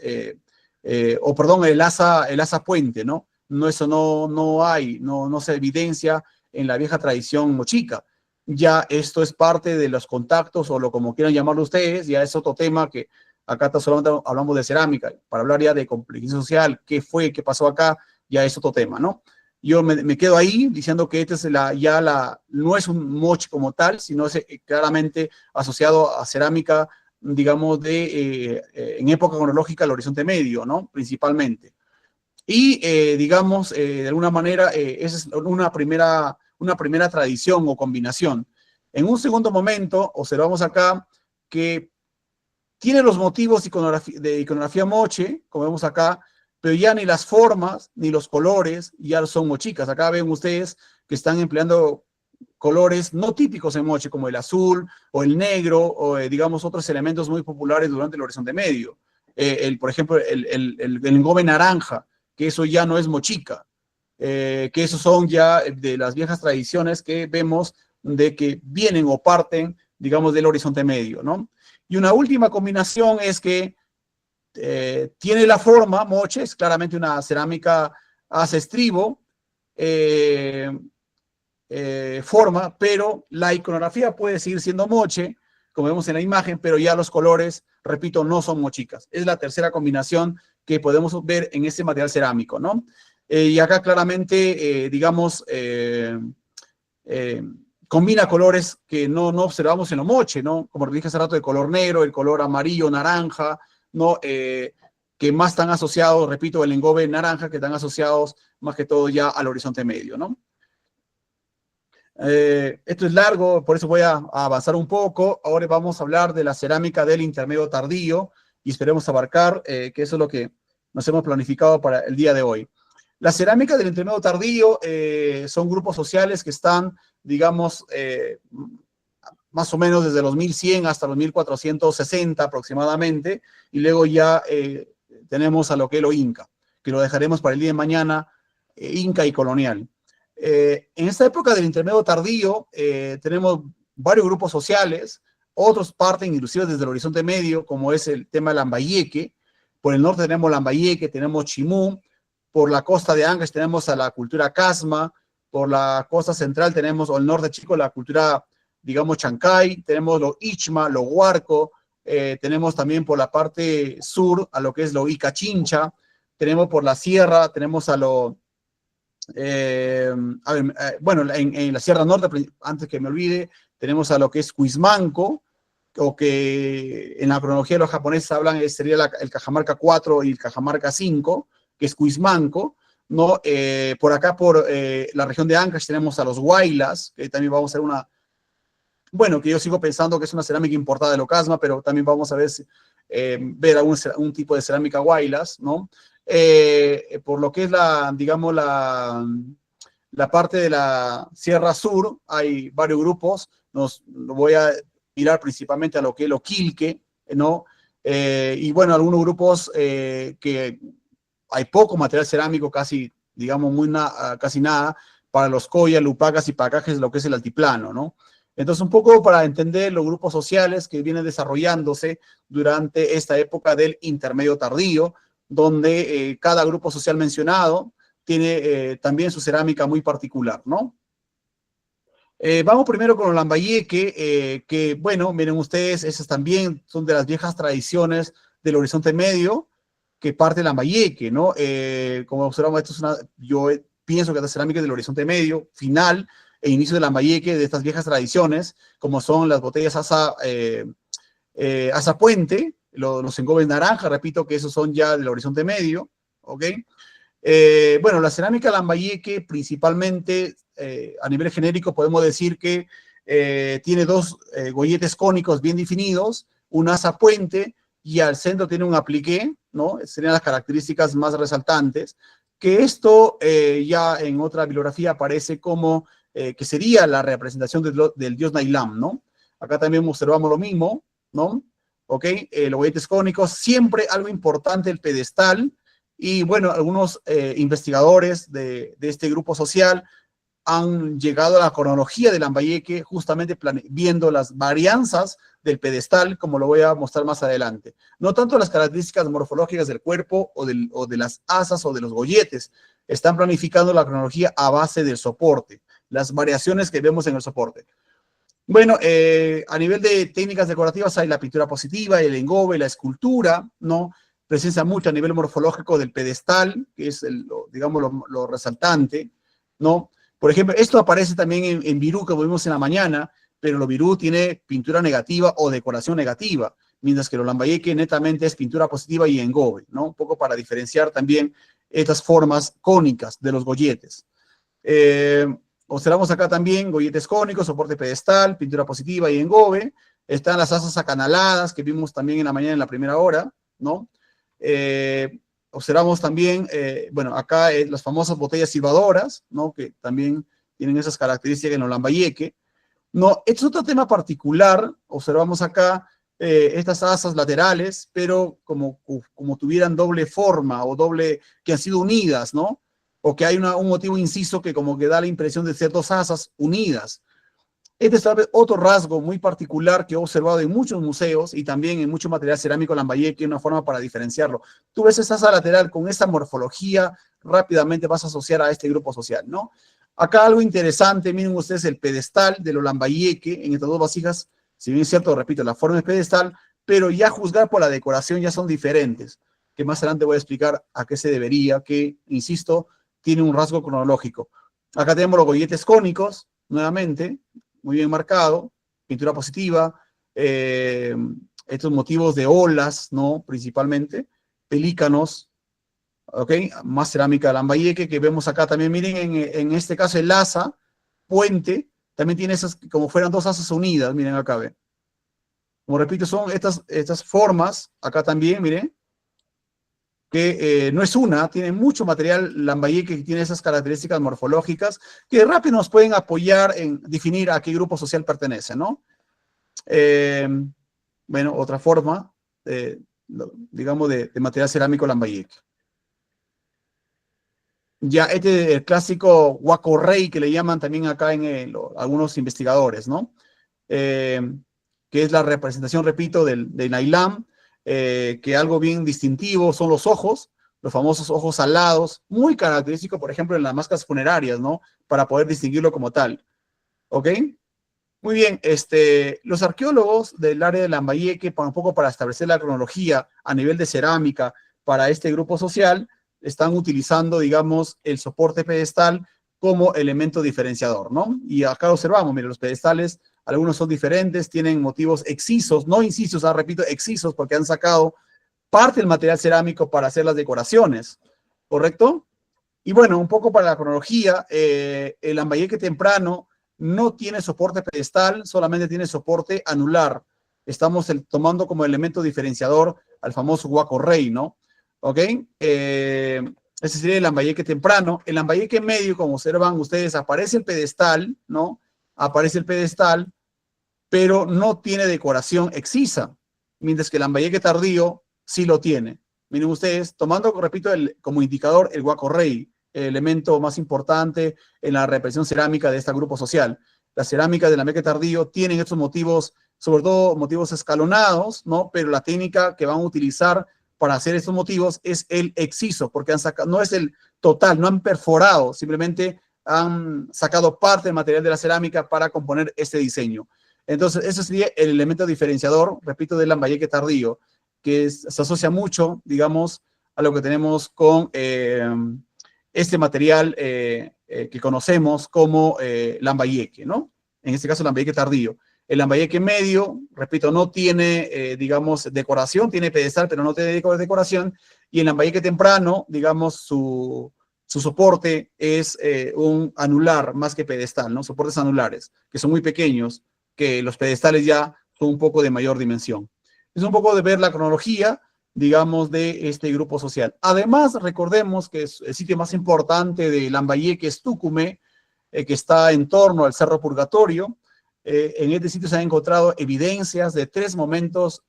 o perdón, el asa puente, ¿no? Eso no se evidencia en la vieja tradición mochica. Ya esto es parte de los contactos, o como quieran llamarlo ustedes, ya es otro tema que acá solamente hablamos de cerámica. Para hablar ya de complexión social, qué pasó acá, ya es otro tema, ¿no? Yo me quedo ahí diciendo que no es un moche como tal, sino es claramente asociado a cerámica, digamos, en época cronológica al Horizonte Medio, ¿no? Principalmente. Y, digamos, de alguna manera, esa es una primera tradición o combinación. En un segundo momento, observamos acá que tiene los motivos de iconografía moche, como vemos acá, pero ya ni las formas ni los colores ya son mochicas. Acá ven ustedes que están empleando colores no típicos en moche, como el azul o el negro, o digamos otros elementos muy populares durante el Horizonte Medio. Por ejemplo, el engobe naranja, que eso ya no es mochica, que esos son ya de las viejas tradiciones que vemos de que vienen o parten, digamos, del Horizonte Medio, ¿no? Y una última combinación es que tiene la forma, moche, es claramente una cerámica hace estribo, forma, pero la iconografía puede seguir siendo moche, como vemos en la imagen, pero ya los colores, repito, no son mochicas. Es la tercera combinación que podemos ver en este material cerámico, ¿no? Y acá claramente, digamos, combina colores que no observamos en lo moche, ¿no? Como dije hace rato, el color negro, el color amarillo, naranja, ¿no? Que más están asociados, repito, el engobe naranja, que están asociados más que todo ya al Horizonte Medio, ¿no? Esto es largo, por eso voy a avanzar un poco. Ahora vamos a hablar de la cerámica del intermedio tardío y esperemos abarcar, que eso es lo que nos hemos planificado para el día de hoy. La cerámica del intermedio tardío son grupos sociales que están, digamos, más o menos desde los 1100 hasta los 1460 aproximadamente, y luego ya tenemos a lo que es lo Inca, que lo dejaremos para el día de mañana, Inca y colonial. En esta época del intermedio tardío tenemos varios grupos sociales, otros parten inclusive desde el Horizonte Medio, como es el tema de Lambayeque. Por el norte tenemos Lambayeque, tenemos Chimú. Por la costa de Ancash tenemos a la cultura Casma. Por la costa central tenemos, o el norte chico, la cultura, digamos, Chancay. Tenemos lo Ichma, lo Huarco. Tenemos también por la parte sur a lo que es lo Ica Chincha. Tenemos por la sierra, tenemos a lo... bueno, en la Sierra Norte, antes que me olvide, tenemos a lo que es Cuismanco, o que en la cronología de los japoneses hablan, sería el Cajamarca 4 y el Cajamarca 5, que es Cuismanco, ¿no? Por acá, por la región de Ancash, tenemos a los Huaylas, que también vamos a ver bueno, que yo sigo pensando que es una cerámica importada de Locasma, pero también vamos a ver, ver algún tipo de cerámica Huaylas, ¿no? Por lo que es digamos, la parte de la Sierra Sur, hay varios grupos, voy a mirar principalmente a lo que es Loquilque, ¿no? Y bueno, algunos grupos que hay poco material cerámico, casi, digamos, casi nada, para los Coya, Lupacas y Pacajes, lo que es el altiplano, ¿no? Entonces, un poco para entender los grupos sociales que vienen desarrollándose durante esta época del intermedio tardío, donde cada grupo social mencionado tiene también su cerámica muy particular, ¿no? Vamos primero con el Lambayeque, que bueno, miren ustedes, esas también son de las viejas tradiciones del Horizonte Medio, que parte del Lambayeque, ¿no? Como observamos, yo pienso que esta cerámica es del Horizonte Medio, final e inicio del Lambayeque, de estas viejas tradiciones, como son las botellas Asa Puente, los engobes naranja, repito que esos son ya del Horizonte Medio, ¿ok? Bueno, la cerámica Lambayeque principalmente a nivel genérico podemos decir que tiene dos golletes cónicos bien definidos, un asa puente y al centro tiene un apliqué, ¿no? Serían las características más resaltantes, que esto ya en otra bibliografía aparece como que sería la representación del dios Nailam, ¿no? Acá también observamos lo mismo, ¿no? ¿Ok? Los golletes cónicos, siempre algo importante, el pedestal. Y bueno, algunos investigadores de este grupo social han llegado a la cronología del Lambayeque justamente viendo las varianzas del pedestal, como lo voy a mostrar más adelante. No tanto las características morfológicas del cuerpo o de las asas o de los golletes. Están planificando la cronología a base del soporte, las variaciones que vemos en el soporte. Bueno, a nivel de técnicas decorativas hay la pintura positiva, el engobe, la escultura, ¿no? Presencia mucho a nivel morfológico del pedestal, que es, digamos, lo resaltante, ¿no? Por ejemplo, esto aparece también en Virú, que vimos en la mañana, pero lo Virú tiene pintura negativa o decoración negativa, mientras que lo Lambayeque netamente es pintura positiva y engobe, ¿no? Un poco para diferenciar también estas formas cónicas de los golletes. Observamos acá también golletes cónicos, soporte pedestal, pintura positiva y engobe. Están las asas acanaladas que vimos también en la mañana en la primera hora, ¿no? Observamos también, bueno, acá las famosas botellas silbadoras, ¿no? Que también tienen esas características en el Lambayeque. No, este es otro tema particular. Observamos acá estas asas laterales, pero como tuvieran doble forma o que han sido unidas, ¿no? O que hay un motivo inciso que como que da la impresión de ser dos asas unidas. Este es otro rasgo muy particular que he observado en muchos museos y también en mucho material cerámico Lambayeque, una forma para diferenciarlo. Tú ves esa asa lateral con esta morfología, rápidamente vas a asociar a este grupo social, ¿no? Acá algo interesante, miren ustedes el pedestal de los Lambayeque en estas dos vasijas, si bien es cierto, repito, la forma es pedestal, pero ya a juzgar por la decoración ya son diferentes, que más adelante voy a explicar a qué se debería, que, insisto, tiene un rasgo cronológico. Acá tenemos los golletes cónicos, nuevamente, muy bien marcado, pintura positiva, estos motivos de olas, ¿no? Principalmente, pelícanos, ¿ok? Más cerámica de Lambayeque, que vemos acá también, miren, en este caso el asa, puente, también tiene esas, como fueran dos asas unidas, miren acá, ven. Como repito, son estas formas, acá también, miren, que no es una, tiene mucho material Lambayeque que tiene esas características morfológicas que rápido nos pueden apoyar en definir a qué grupo social pertenece, ¿no? Bueno, otra forma, digamos, de material cerámico Lambayeque. Ya este el clásico Huaco Rey, que le llaman también acá en algunos investigadores, ¿no? Que es la representación, repito, de Nailam, que algo bien distintivo son los ojos, los famosos ojos alados, muy característico, por ejemplo, en las máscaras funerarias, ¿no? Para poder distinguirlo como tal. ¿Ok? Muy bien, los arqueólogos del área de Lambayeque, un poco para establecer la cronología a nivel de cerámica para este grupo social, están utilizando, digamos, el soporte pedestal como elemento diferenciador, ¿no? Y acá observamos, miren, los pedestales algunos son diferentes, tienen motivos excisos, no incisos, repito, excisos, porque han sacado parte del material cerámico para hacer las decoraciones, ¿correcto? Y bueno, un poco para la cronología, el Lambayeque temprano no tiene soporte pedestal, solamente tiene soporte anular. Estamos tomando como elemento diferenciador al famoso Huaco Rey, ¿no? ¿Ok? Ese sería el Lambayeque temprano. El Lambayeque medio, como observan ustedes, aparece el pedestal, ¿no? Aparece el pedestal, pero no tiene decoración excisa, mientras que el Lambayeque tardío sí lo tiene. Miren ustedes, tomando, repito, como indicador el Huaco Rey, el elemento más importante en la represión cerámica de este grupo social. Las cerámicas del Lambayeque tardío tienen estos motivos, sobre todo motivos escalonados, ¿no? Pero la técnica que van a utilizar para hacer estos motivos es el exciso, porque han sacado, no es el total, no han perforado, simplemente han sacado parte del material de la cerámica para componer este diseño. Entonces, ese sería el elemento diferenciador, repito, del Lambayeque tardío, que se asocia mucho, digamos, a lo que tenemos con este material que conocemos como Lambayeque, ¿no? En este caso, Lambayeque tardío. El Lambayeque medio, repito, no tiene, digamos, decoración, tiene pedestal, pero no tiene decoración. Y el Lambayeque temprano, digamos, su soporte es un anular más que pedestal, ¿no? Soportes anulares, que son muy pequeños, que los pedestales ya son un poco de mayor dimensión. Es un poco de ver la cronología, digamos, de este grupo social. Además, recordemos que el sitio más importante de Lambayeque es Tucumé, que está en torno al Cerro Purgatorio. En este sitio se han encontrado evidencias de 3 momentos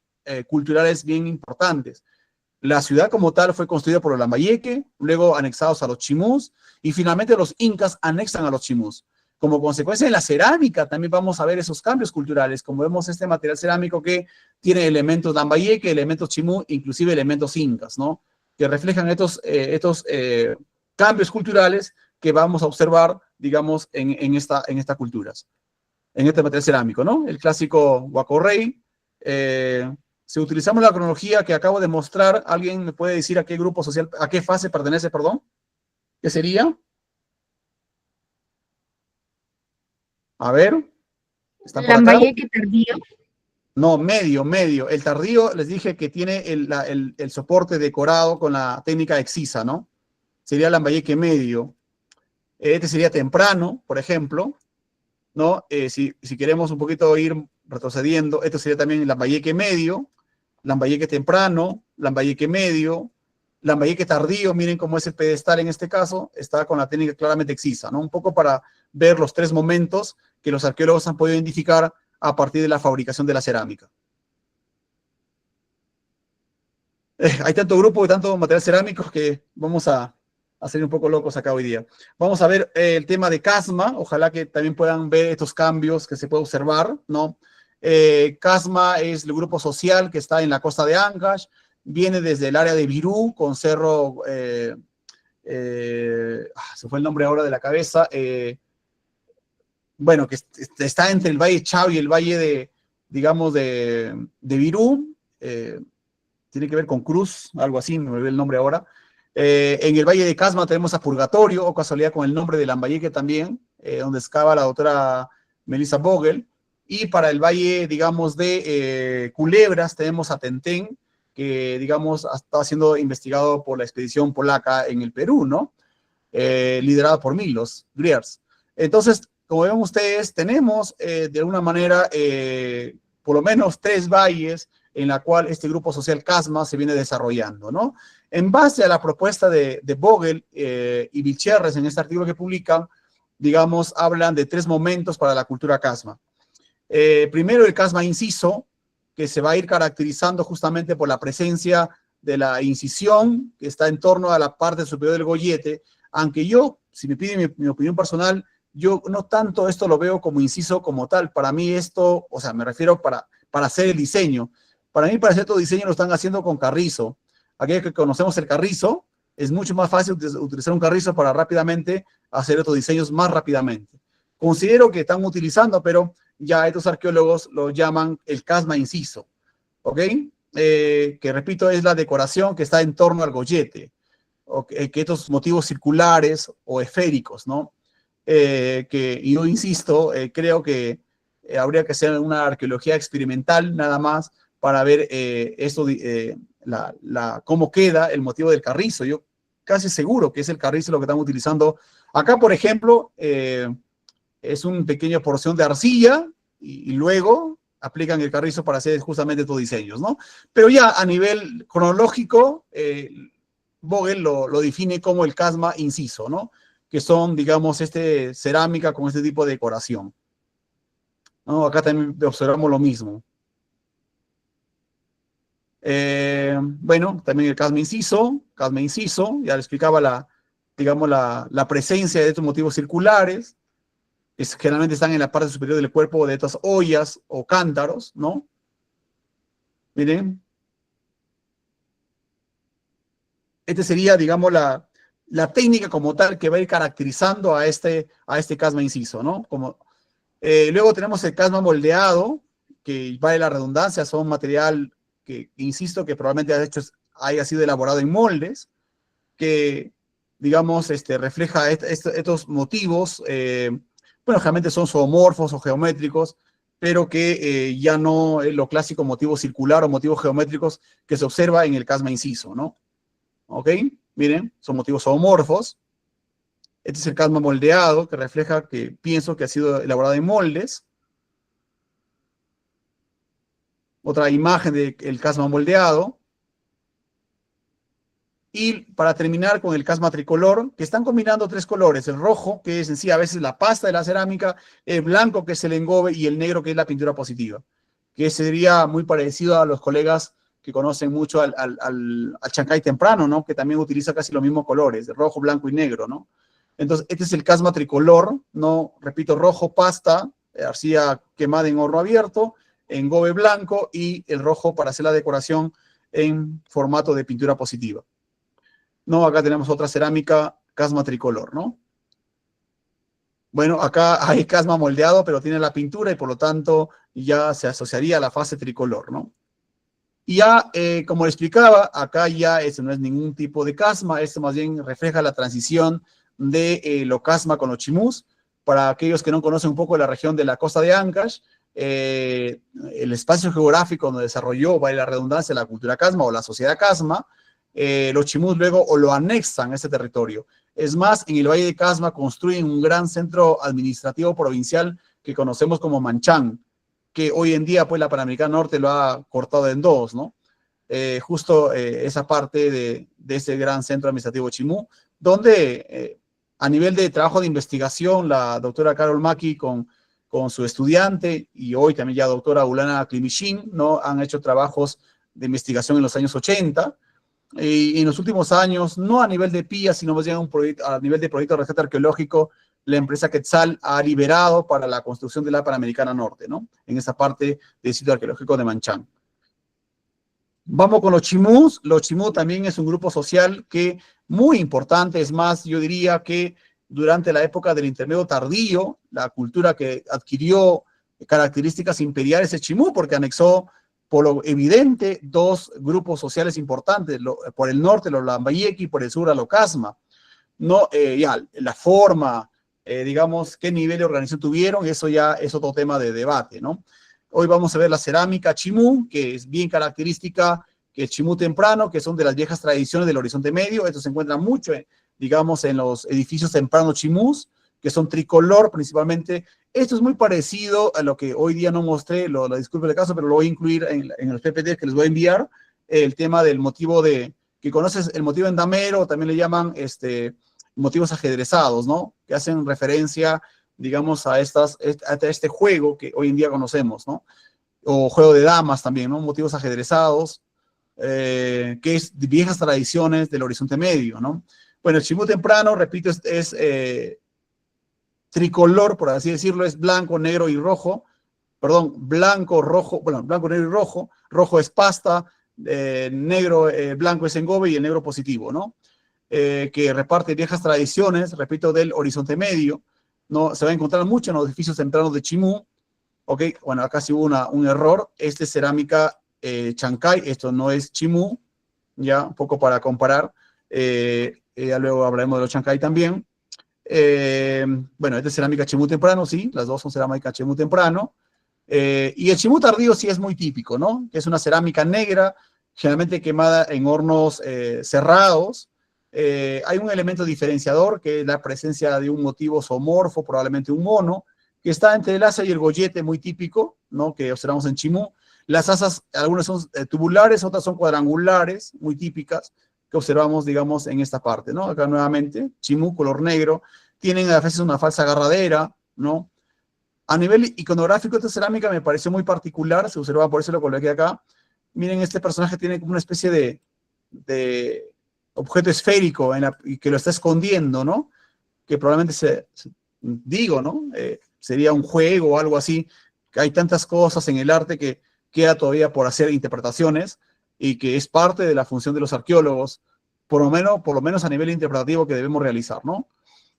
culturales bien importantes. La ciudad como tal fue construida por los Lambayeque, luego anexados a los chimús, y finalmente los incas anexan a los chimús. Como consecuencia en la cerámica también vamos a ver esos cambios culturales, como vemos este material cerámico que tiene elementos Lambayeque, elementos chimú, inclusive elementos incas, ¿no? Que reflejan estos cambios culturales que vamos a observar, digamos, en estas culturas, en este material cerámico, ¿no? El clásico Huaco Rey. Si utilizamos la cronología que acabo de mostrar, ¿alguien me puede decir a qué grupo social, a qué fase pertenece, perdón? ¿Qué sería? A ver, ¿están por acá? Lambayeque tardío. No, medio. El tardío, les dije que tiene el soporte decorado con la técnica excisa, ¿no? Sería Lambayeque medio. Este sería temprano, por ejemplo, ¿no? Si queremos un poquito ir retrocediendo, esto sería también Lambayeque medio, Lambayeque temprano, Lambayeque medio, Lambayeque tardío. Miren cómo es el pedestal en este caso, está con la técnica claramente excisa, ¿no? Un poco para ver los 3 momentos que los arqueólogos han podido identificar a partir de la fabricación de la cerámica. Hay tanto grupo y tanto material cerámico que vamos a ser un poco locos acá hoy día. Vamos a ver el tema de Casma. Ojalá que también puedan ver estos cambios que se puede observar, ¿no? Casma es el grupo social que está en la costa de Ancash. Viene desde el área de Virú, con cerro... se fue el nombre ahora de la cabeza. Bueno, que está entre el Valle Chao y el Valle de, digamos, de Virú. Tiene que ver con Cruz, algo así, me olvidé el nombre ahora. En el Valle de Casma tenemos a Purgatorio, o casualidad con el nombre de Lambayeque también, donde excava la doctora Melissa Vogel. Y para el Valle, digamos, de Culebras tenemos a Tentén, que, digamos, está siendo investigado por la expedición polaca en el Perú, ¿no? Liderada por Milos Griers. Entonces, como ven ustedes, tenemos de alguna manera por lo menos 3 valles en la cual este grupo social Casma se viene desarrollando, ¿no? En base a la propuesta de Vogel y Vilcherres en este artículo que publican, digamos, hablan de 3 momentos para la cultura Casma. Primero, el Casma inciso, que se va a ir caracterizando justamente por la presencia de la incisión, que está en torno a la parte superior del gollete, aunque yo, si me piden mi opinión personal, yo no tanto esto lo veo como inciso como tal. Para mí esto, o sea, me refiero para hacer el diseño. Para mí, para hacer todo diseño lo están haciendo con carrizo. Aquellos que conocemos el carrizo, es mucho más fácil utilizar un carrizo para rápidamente hacer estos diseños más rápidamente. Considero que están utilizando, pero ya estos arqueólogos lo llaman el Casma inciso, ¿ok? Que repito, es la decoración que está en torno al gollete, que estos motivos circulares o esféricos, ¿no? Y yo insisto, creo que habría que hacer una arqueología experimental nada más para ver cómo queda el motivo del carrizo. Yo casi seguro que es el carrizo lo que estamos utilizando. Acá, por ejemplo, es una pequeña porción de arcilla y luego aplican el carrizo para hacer justamente estos diseños, ¿no? Pero ya a nivel cronológico, Vogel lo define como el casma inciso, ¿no? Que son, digamos, cerámica con este tipo de decoración, ¿no? Acá también observamos lo mismo. Bueno, también el casma inciso, ya le explicaba digamos, la presencia de estos motivos circulares, que generalmente están en la parte superior del cuerpo de estas ollas o cántaros, ¿no? Miren. Esta sería, digamos, la técnica como tal que va a ir caracterizando a este casma inciso, ¿no? Luego tenemos el casma moldeado, que vale la redundancia, son material que, insisto, que probablemente haya sido elaborado en moldes, que, digamos, refleja estos motivos, bueno, generalmente son zoomorfos o geométricos, pero que ya no es lo clásico motivo circular o motivos geométricos que se observa en el casma inciso, ¿no? ¿Ok? Miren, son motivos zoomorfos. Este es el casma moldeado, que refleja que pienso que ha sido elaborado en moldes. Otra imagen del casma moldeado. Y para terminar con el casma tricolor, que están combinando tres colores. El rojo, que es en sí a veces la pasta de la cerámica, el blanco, que es el engobe, y el negro, que es la pintura positiva. Que sería muy parecido a los colegas que conocen mucho al Chancay temprano, ¿no? Que también utiliza casi los mismos colores, de rojo, blanco y negro, ¿no? Entonces, este es el casma tricolor, ¿no? Repito, rojo, pasta, arcilla quemada en horno abierto, engobe blanco y el rojo para hacer la decoración en formato de pintura positiva. No, acá tenemos otra cerámica, casma tricolor, ¿no? Bueno, acá hay casma moldeado, pero tiene la pintura y por lo tanto ya se asociaría a la fase tricolor, ¿no? Y ya, como le explicaba, acá ya no es ningún tipo de casma, esto más bien refleja la transición de lo casma con los chimús. Para aquellos que no conocen un poco la región de la costa de Ancash, el espacio geográfico donde desarrolló, vale la redundancia, la cultura casma o la sociedad casma, los chimús luego o lo anexan a ese territorio. Es más, en el Valle de Casma construyen un gran centro administrativo provincial que conocemos como Manchán, que hoy en día pues la Panamericana Norte lo ha cortado en dos, ¿no? Justo esa parte de ese gran centro administrativo Chimú, donde a nivel de trabajo de investigación, la doctora Carol Maki con su estudiante y hoy también ya doctora Ulana Klimishin, ¿no? Han hecho trabajos de investigación en los años 80 y en los últimos años, no a nivel de PIA, sino más bien a nivel de proyecto de rescate arqueológico, la empresa Quetzal ha liberado para la construcción de la Panamericana Norte, ¿no? En esa parte del sitio arqueológico de Manchán. Vamos con los chimús. Los chimús también es un grupo social que muy importante, es más, yo diría que durante la época del intermedio tardío, la cultura que adquirió características imperiales es chimú, porque anexó, por lo evidente, dos grupos sociales importantes, por el norte los Lambayeque y por el sur a los Casma. No, ya, la forma, digamos, qué nivel de organización tuvieron, eso ya es otro tema de debate, ¿no? Hoy vamos a ver la cerámica chimú, que es bien característica, que es chimú temprano, que son de las viejas tradiciones del Oriente Medio. Esto se encuentra mucho, digamos, en los edificios tempranos chimús, que son tricolor principalmente. Esto es muy parecido a lo que hoy día no mostré, la disculpe de caso, pero lo voy a incluir en los PPT que les voy a enviar, el tema del motivo que conoces el motivo endamero, también le llaman motivos ajedrezados, ¿no? Que hacen referencia, digamos, a este juego que hoy en día conocemos, ¿no? O juego de damas también, ¿no? Motivos ajedrezados, que es de viejas tradiciones del Oriente Medio, ¿no? Bueno, el chimú temprano, repito, es tricolor, por así decirlo, es blanco, negro y rojo. Perdón, blanco, rojo, bueno, blanco, negro y rojo. Rojo es pasta, negro, blanco es engobe y el negro positivo, ¿no? Que reparte viejas tradiciones, repito, del Oriente Medio, ¿no? Se va a encontrar mucho en los edificios tempranos de Chimú, ¿ok? Bueno, acá sí hubo un error, este es cerámica Chancay, esto no es Chimú, ya, un poco para comparar, ya luego hablaremos de los Chancay también. Bueno, esta es cerámica Chimú temprano, sí, las dos son cerámica Chimú temprano, Y el chimú tardío sí es muy típico, ¿no? Que es una cerámica negra, generalmente quemada en hornos cerrados. Hay un elemento diferenciador, que es la presencia de un motivo zoomorfo, probablemente un mono, que está entre el asa y el gollete, muy típico, ¿no? Que observamos en chimú. Las asas, algunas son tubulares, otras son cuadrangulares, muy típicas, que observamos, digamos, en esta parte, ¿no? Acá nuevamente, chimú, color negro. Tienen a veces una falsa agarradera, ¿no? A nivel iconográfico, esta cerámica me pareció muy particular, se observa, por eso lo coloqué acá. Miren, este personaje tiene como una especie de objeto esférico y que lo está escondiendo, ¿no? Que probablemente digo, ¿no? Sería un juego o algo así. Hay tantas cosas en el arte que queda todavía por hacer interpretaciones y que es parte de la función de los arqueólogos, por lo menos a nivel interpretativo que debemos realizar, ¿no?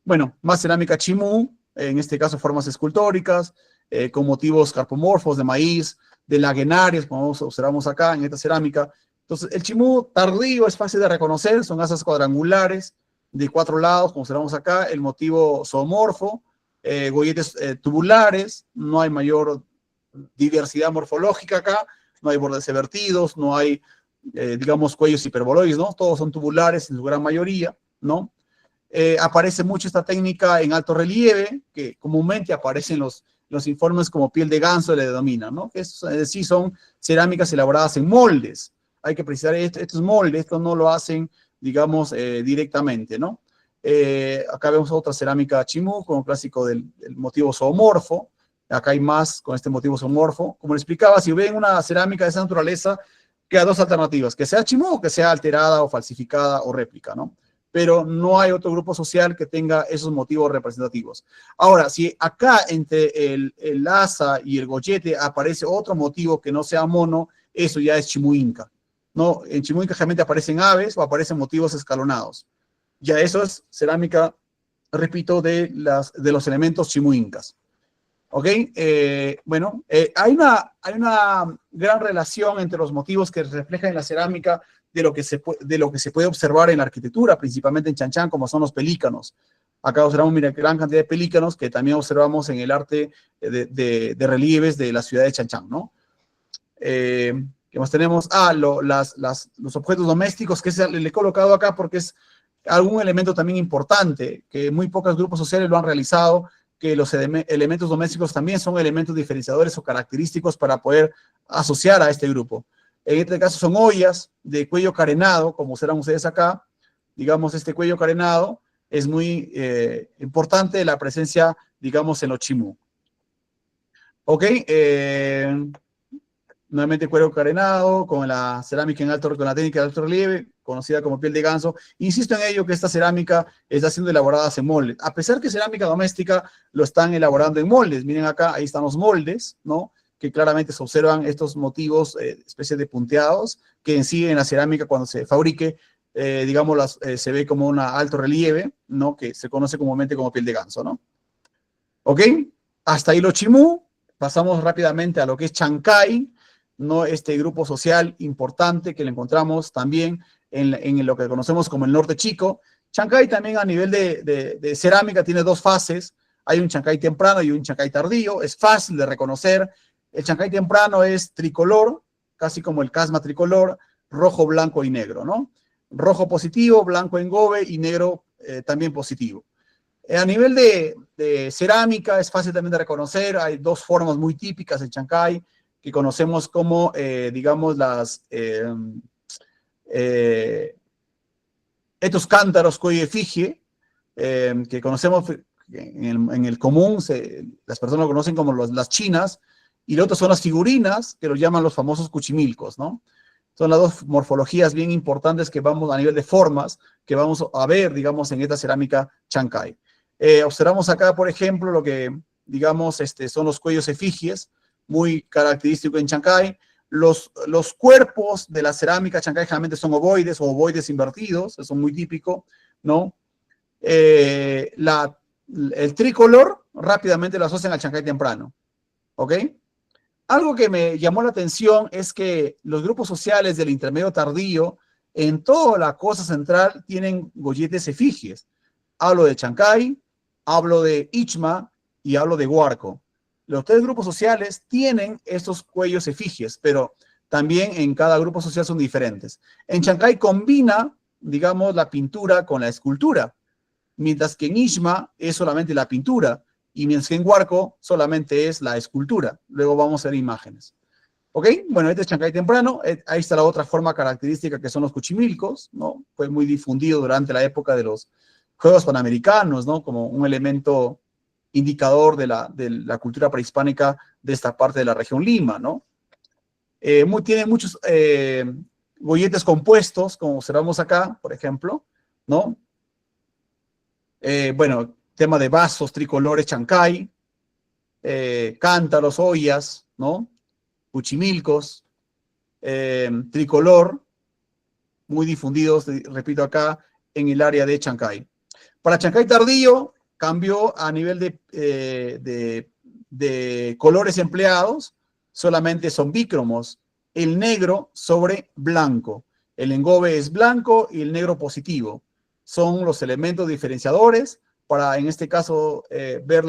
Bueno, más cerámica chimú, en este caso formas escultóricas, con motivos carpomorfos de maíz, de laguenarios, como observamos acá en esta cerámica. Entonces, el chimú tardío es fácil de reconocer, son asas cuadrangulares de 4 lados, como observamos acá, el motivo zoomorfo, golletes tubulares, no hay mayor diversidad morfológica acá, no hay bordes evertidos, no hay, digamos, cuellos hiperboloides, ¿no? Todos son tubulares en su gran mayoría, ¿no? Aparece mucho esta técnica en alto relieve, que comúnmente aparece en los informes como piel de ganso le denominan, ¿no? Que sí son cerámicas elaboradas en moldes. Hay que precisar, estos moldes, esto no lo hacen, digamos, directamente, ¿no? Acá vemos otra cerámica chimú, como clásico del motivo zoomorfo. Acá hay más con este motivo zoomorfo. Como les explicaba, si ven una cerámica de esa naturaleza, quedan dos alternativas, que sea chimú o que sea alterada o falsificada o réplica, ¿no? Pero no hay otro grupo social que tenga esos motivos representativos. Ahora, si acá entre el asa y el gollete aparece otro motivo que no sea mono, eso ya es chimú inca, ¿no? En chimú inca generalmente aparecen aves o aparecen motivos escalonados. Ya eso es cerámica, repito, de los elementos chimú incas. ¿Ok? Bueno, hay una gran relación entre los motivos que reflejan en la cerámica de lo que se puede observar en la arquitectura, principalmente en Chan Chan, como son los pelícanos. Acá observamos, mira, gran cantidad de pelícanos que también observamos en el arte de relieves de la ciudad de Chan Chan, ¿no? ¿Qué más tenemos? Los objetos domésticos, que le he colocado acá porque es algún elemento también importante, que muy pocos grupos sociales lo han realizado, que los elementos domésticos también son elementos diferenciadores o característicos para poder asociar a este grupo. En este caso son ollas de cuello carenado, como serán ustedes acá. Digamos, este cuello carenado es muy importante la presencia, digamos, en los chimú. ¿Ok? Nuevamente cuero carenado, con la cerámica con la técnica de alto relieve, conocida como piel de ganso. Insisto en ello que esta cerámica está siendo elaborada en moldes. A pesar que cerámica doméstica lo están elaborando en moldes. Miren acá, ahí están los moldes, ¿no? Que claramente se observan estos motivos, especies de punteados, que en sí en la cerámica cuando se fabrique, digamos, se ve como un alto relieve, ¿no? Que se conoce comúnmente como piel de ganso, ¿no? ¿Ok? Hasta ahí lo chimú. Pasamos rápidamente a lo que es Chancay, ¿no? Este grupo social importante que lo encontramos también en lo que conocemos como el norte chico. Chancay también a nivel de cerámica tiene dos fases. Hay un Chancay temprano y un Chancay tardío. Es fácil de reconocer. El Chancay temprano es tricolor, casi como el casma tricolor, rojo, blanco y negro, ¿no? Rojo positivo, blanco engobe y negro también positivo. A nivel de cerámica es fácil también de reconocer. Hay dos formas muy típicas en Chancay que conocemos como, digamos, estos cántaros cuello efigie, que conocemos en el común, las personas lo conocen como las chinas, y lo otro son las figurinas, que los llaman los famosos cuchimilcos, ¿no? Son las dos morfologías bien importantes que vamos a nivel de formas, que vamos a ver, digamos, en esta cerámica Chancay. Observamos acá, por ejemplo, lo que, digamos, son los cuellos efigies, muy característico en Chancay. Los cuerpos de la cerámica Chancay generalmente son ovoides o ovoides invertidos, eso es muy típico, ¿no? El tricolor rápidamente lo asocian al Chancay temprano, ¿ok? Algo que me llamó la atención es que los grupos sociales del intermedio tardío en toda la costa central tienen golletes efigies. Hablo de Chancay, hablo de Ichma y hablo de Huarco. los 3 grupos sociales tienen estos cuellos efigies, pero también en cada grupo social son diferentes. En Chancay combina, digamos, la pintura con la escultura, mientras que en Ixma es solamente la pintura, y mientras que en Huarco solamente es la escultura. Luego vamos a ver imágenes. ¿Ok? Bueno, este es Chancay temprano. Ahí está la otra forma característica que son los cuchimilcos, ¿no? Fue muy difundido durante la época de los Juegos Panamericanos, ¿no? Como un elemento indicador de la cultura prehispánica de esta parte de la región Lima, ¿no? Tiene muchos golletes compuestos, como observamos acá, por ejemplo, ¿no? Bueno, tema de vasos, tricolores, Chancay, cántaros, ollas, ¿no? Cuchimilcos, tricolor, muy difundidos, repito acá, en el área de Chancay. Para Chancay tardío, cambió a nivel de colores empleados, solamente son bícromos, el negro sobre blanco. El engobe es blanco y el negro positivo. Son los elementos diferenciadores para, en este caso, ver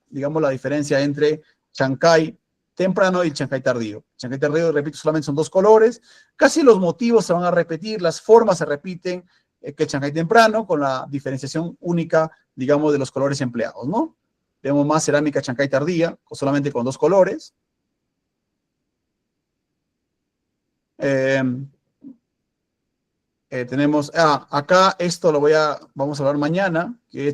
digamos, la diferencia entre Chancay temprano y Chancay tardío. Chancay tardío, repito, solamente son 2 colores. Casi los motivos se van a repetir, las formas se repiten que Chancay temprano, con la diferenciación única, digamos, de los colores empleados, ¿no? Vemos más cerámica Chancay tardía, solamente con 2 colores. Tenemos, acá esto vamos a hablar mañana, que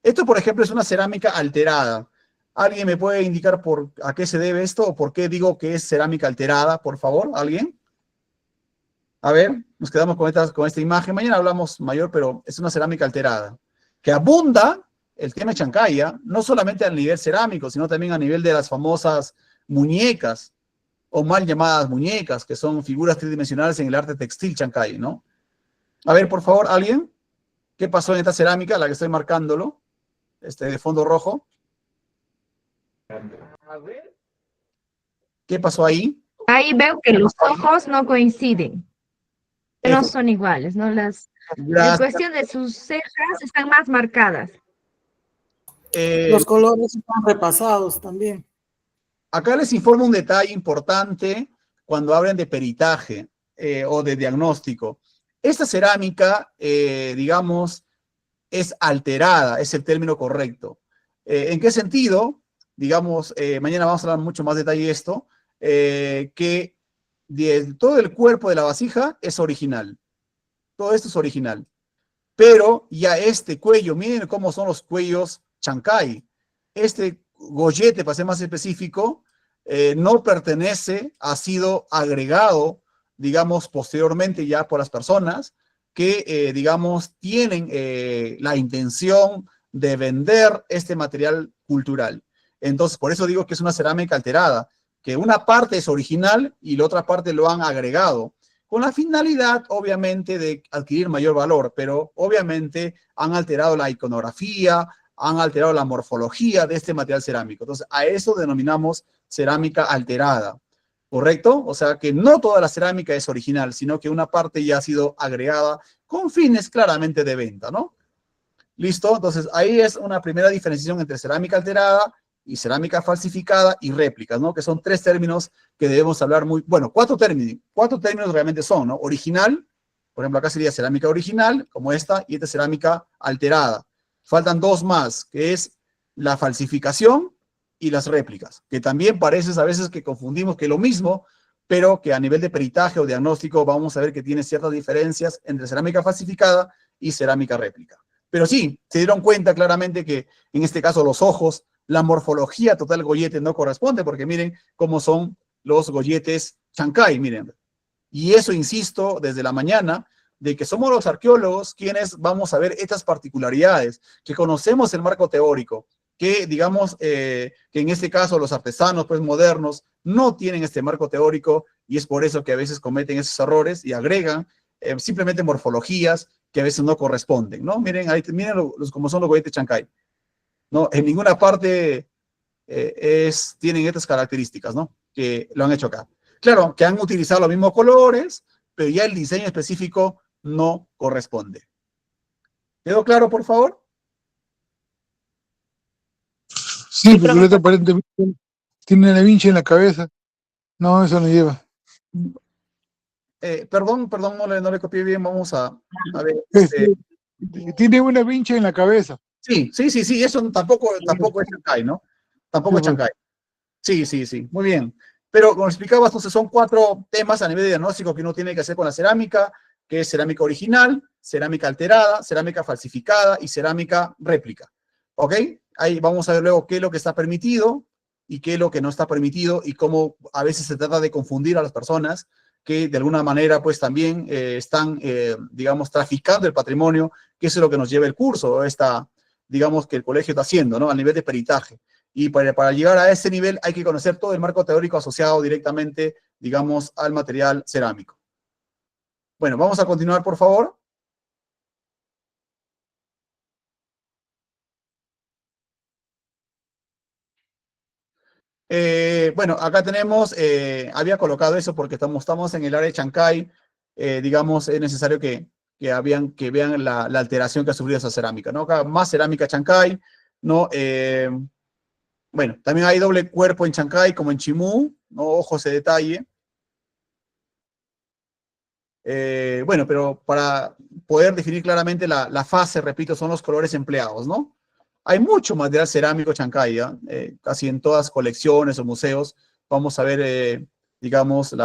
esto por ejemplo es una cerámica alterada. ¿Alguien me puede indicar a qué se debe esto o por qué digo que es cerámica alterada, por favor? ¿Alguien? A ver, nos quedamos con esta imagen. Mañana hablamos mayor, pero es una cerámica alterada, que abunda el tema de Chancaya, no solamente a nivel cerámico, sino también a nivel de las famosas muñecas, o mal llamadas muñecas, que son figuras tridimensionales en el arte textil Chancay, ¿no? A ver, por favor, ¿alguien? ¿Qué pasó en esta cerámica, la que estoy marcándolo? De fondo rojo. A ver. ¿Qué pasó ahí? Ahí veo que los ojos no coinciden, no son iguales, ¿no? En cuestión de sus cejas están más marcadas. Los colores están repasados también. Acá les informo un detalle importante cuando hablan de peritaje o de diagnóstico. Esta cerámica, digamos, es alterada, es el término correcto. ¿En qué sentido? Digamos, mañana vamos a hablar mucho más detalle de esto, que todo el cuerpo de la vasija es original. Todo esto es original. Pero ya este cuello, miren cómo son los cuellos Chancay. Este gollete, para ser más específico, no pertenece, ha sido agregado, digamos, posteriormente ya por las personas que, digamos, tienen la intención de vender este material cultural. Entonces, por eso digo que es una cerámica alterada, que una parte es original y la otra parte lo han agregado, con la finalidad, obviamente, de adquirir mayor valor, pero obviamente han alterado la iconografía, han alterado la morfología de este material cerámico. Entonces, a eso denominamos cerámica alterada, ¿correcto? O sea, que no toda la cerámica es original, sino que una parte ya ha sido agregada con fines claramente de venta, ¿no? ¿Listo? Entonces, ahí es una primera diferenciación entre cerámica alterada y cerámica falsificada y réplicas, ¿no? Que son 3 términos que debemos hablar bueno, 4 términos realmente son, ¿no? Original, por ejemplo, acá sería cerámica original, como esta, y esta cerámica alterada. Faltan 2 más, que es la falsificación y las réplicas, que también parece a veces que confundimos que es lo mismo, pero que a nivel de peritaje o diagnóstico vamos a ver que tiene ciertas diferencias entre cerámica falsificada y cerámica réplica. Pero sí, se dieron cuenta claramente que en este caso los ojos, la morfología total del gollete no corresponde, porque miren cómo son los golletes Chancay, miren. Y eso, insisto, desde la mañana, de que somos los arqueólogos quienes vamos a ver estas particularidades, que conocemos el marco teórico, que digamos que en este caso los artesanos pues modernos no tienen este marco teórico y es por eso que a veces cometen esos errores y agregan simplemente morfologías que a veces no corresponden, ¿no? Miren, ahí, miren cómo son los golletes Chancay. ¿No? En ninguna parte tienen estas características, ¿no? Que lo han hecho acá. Claro, que han utilizado los mismos colores, pero ya el diseño específico no corresponde. ¿Quedó claro, por favor? Sí, porque el otro aparentemente tiene la vincha en la cabeza. No, eso no lleva. Perdón, no le copié bien, vamos a ver. Tiene una vincha en la cabeza. Sí, eso tampoco es Chancay, ¿no? Tampoco es Chancay. Sí, muy bien. Pero como explicaba, entonces son 4 temas a nivel de diagnóstico que uno tiene que hacer con la cerámica, que es cerámica original, cerámica alterada, cerámica falsificada y cerámica réplica. ¿Ok? Ahí vamos a ver luego qué es lo que está permitido y qué es lo que no está permitido y cómo a veces se trata de confundir a las personas que de alguna manera pues también están, digamos, traficando el patrimonio, que eso es lo que nos lleva el curso, digamos, que el colegio está haciendo, ¿no? A nivel de peritaje. Y para llegar a ese nivel hay que conocer todo el marco teórico asociado directamente, digamos, al material cerámico. Bueno, vamos a continuar, por favor. Bueno, acá tenemos, había colocado eso porque estamos en el área de Chancay, digamos, es necesario que vean la alteración que ha sufrido esa cerámica, ¿no? Acá más cerámica Chancay, ¿no? Bueno, también hay doble cuerpo en Chancay como en Chimú, ¿no? Ojo ese detalle. Bueno, pero para poder definir claramente la fase, repito, son los colores empleados, ¿no? Hay mucho material cerámico Chancay, casi en todas colecciones o museos vamos a ver, digamos,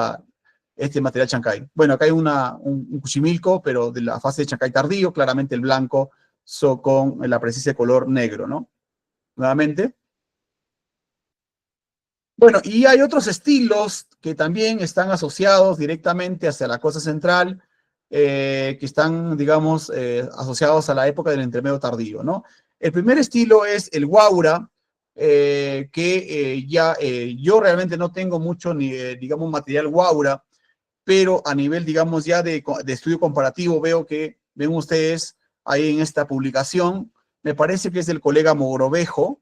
este material Chancay. Bueno, acá hay un Cuchimilco, pero de la fase de Chancay tardío, claramente el blanco con la presencia de color negro, ¿no? Nuevamente. Bueno, y hay otros estilos que también están asociados directamente hacia la costa central, que están, digamos, asociados a la época del entremedio tardío, ¿no? El primer estilo es el Guaura, yo realmente no tengo mucho, digamos, material Guaura, pero a nivel, digamos, ya de estudio comparativo ven ustedes ahí en esta publicación, me parece que es del colega Mogrovejo,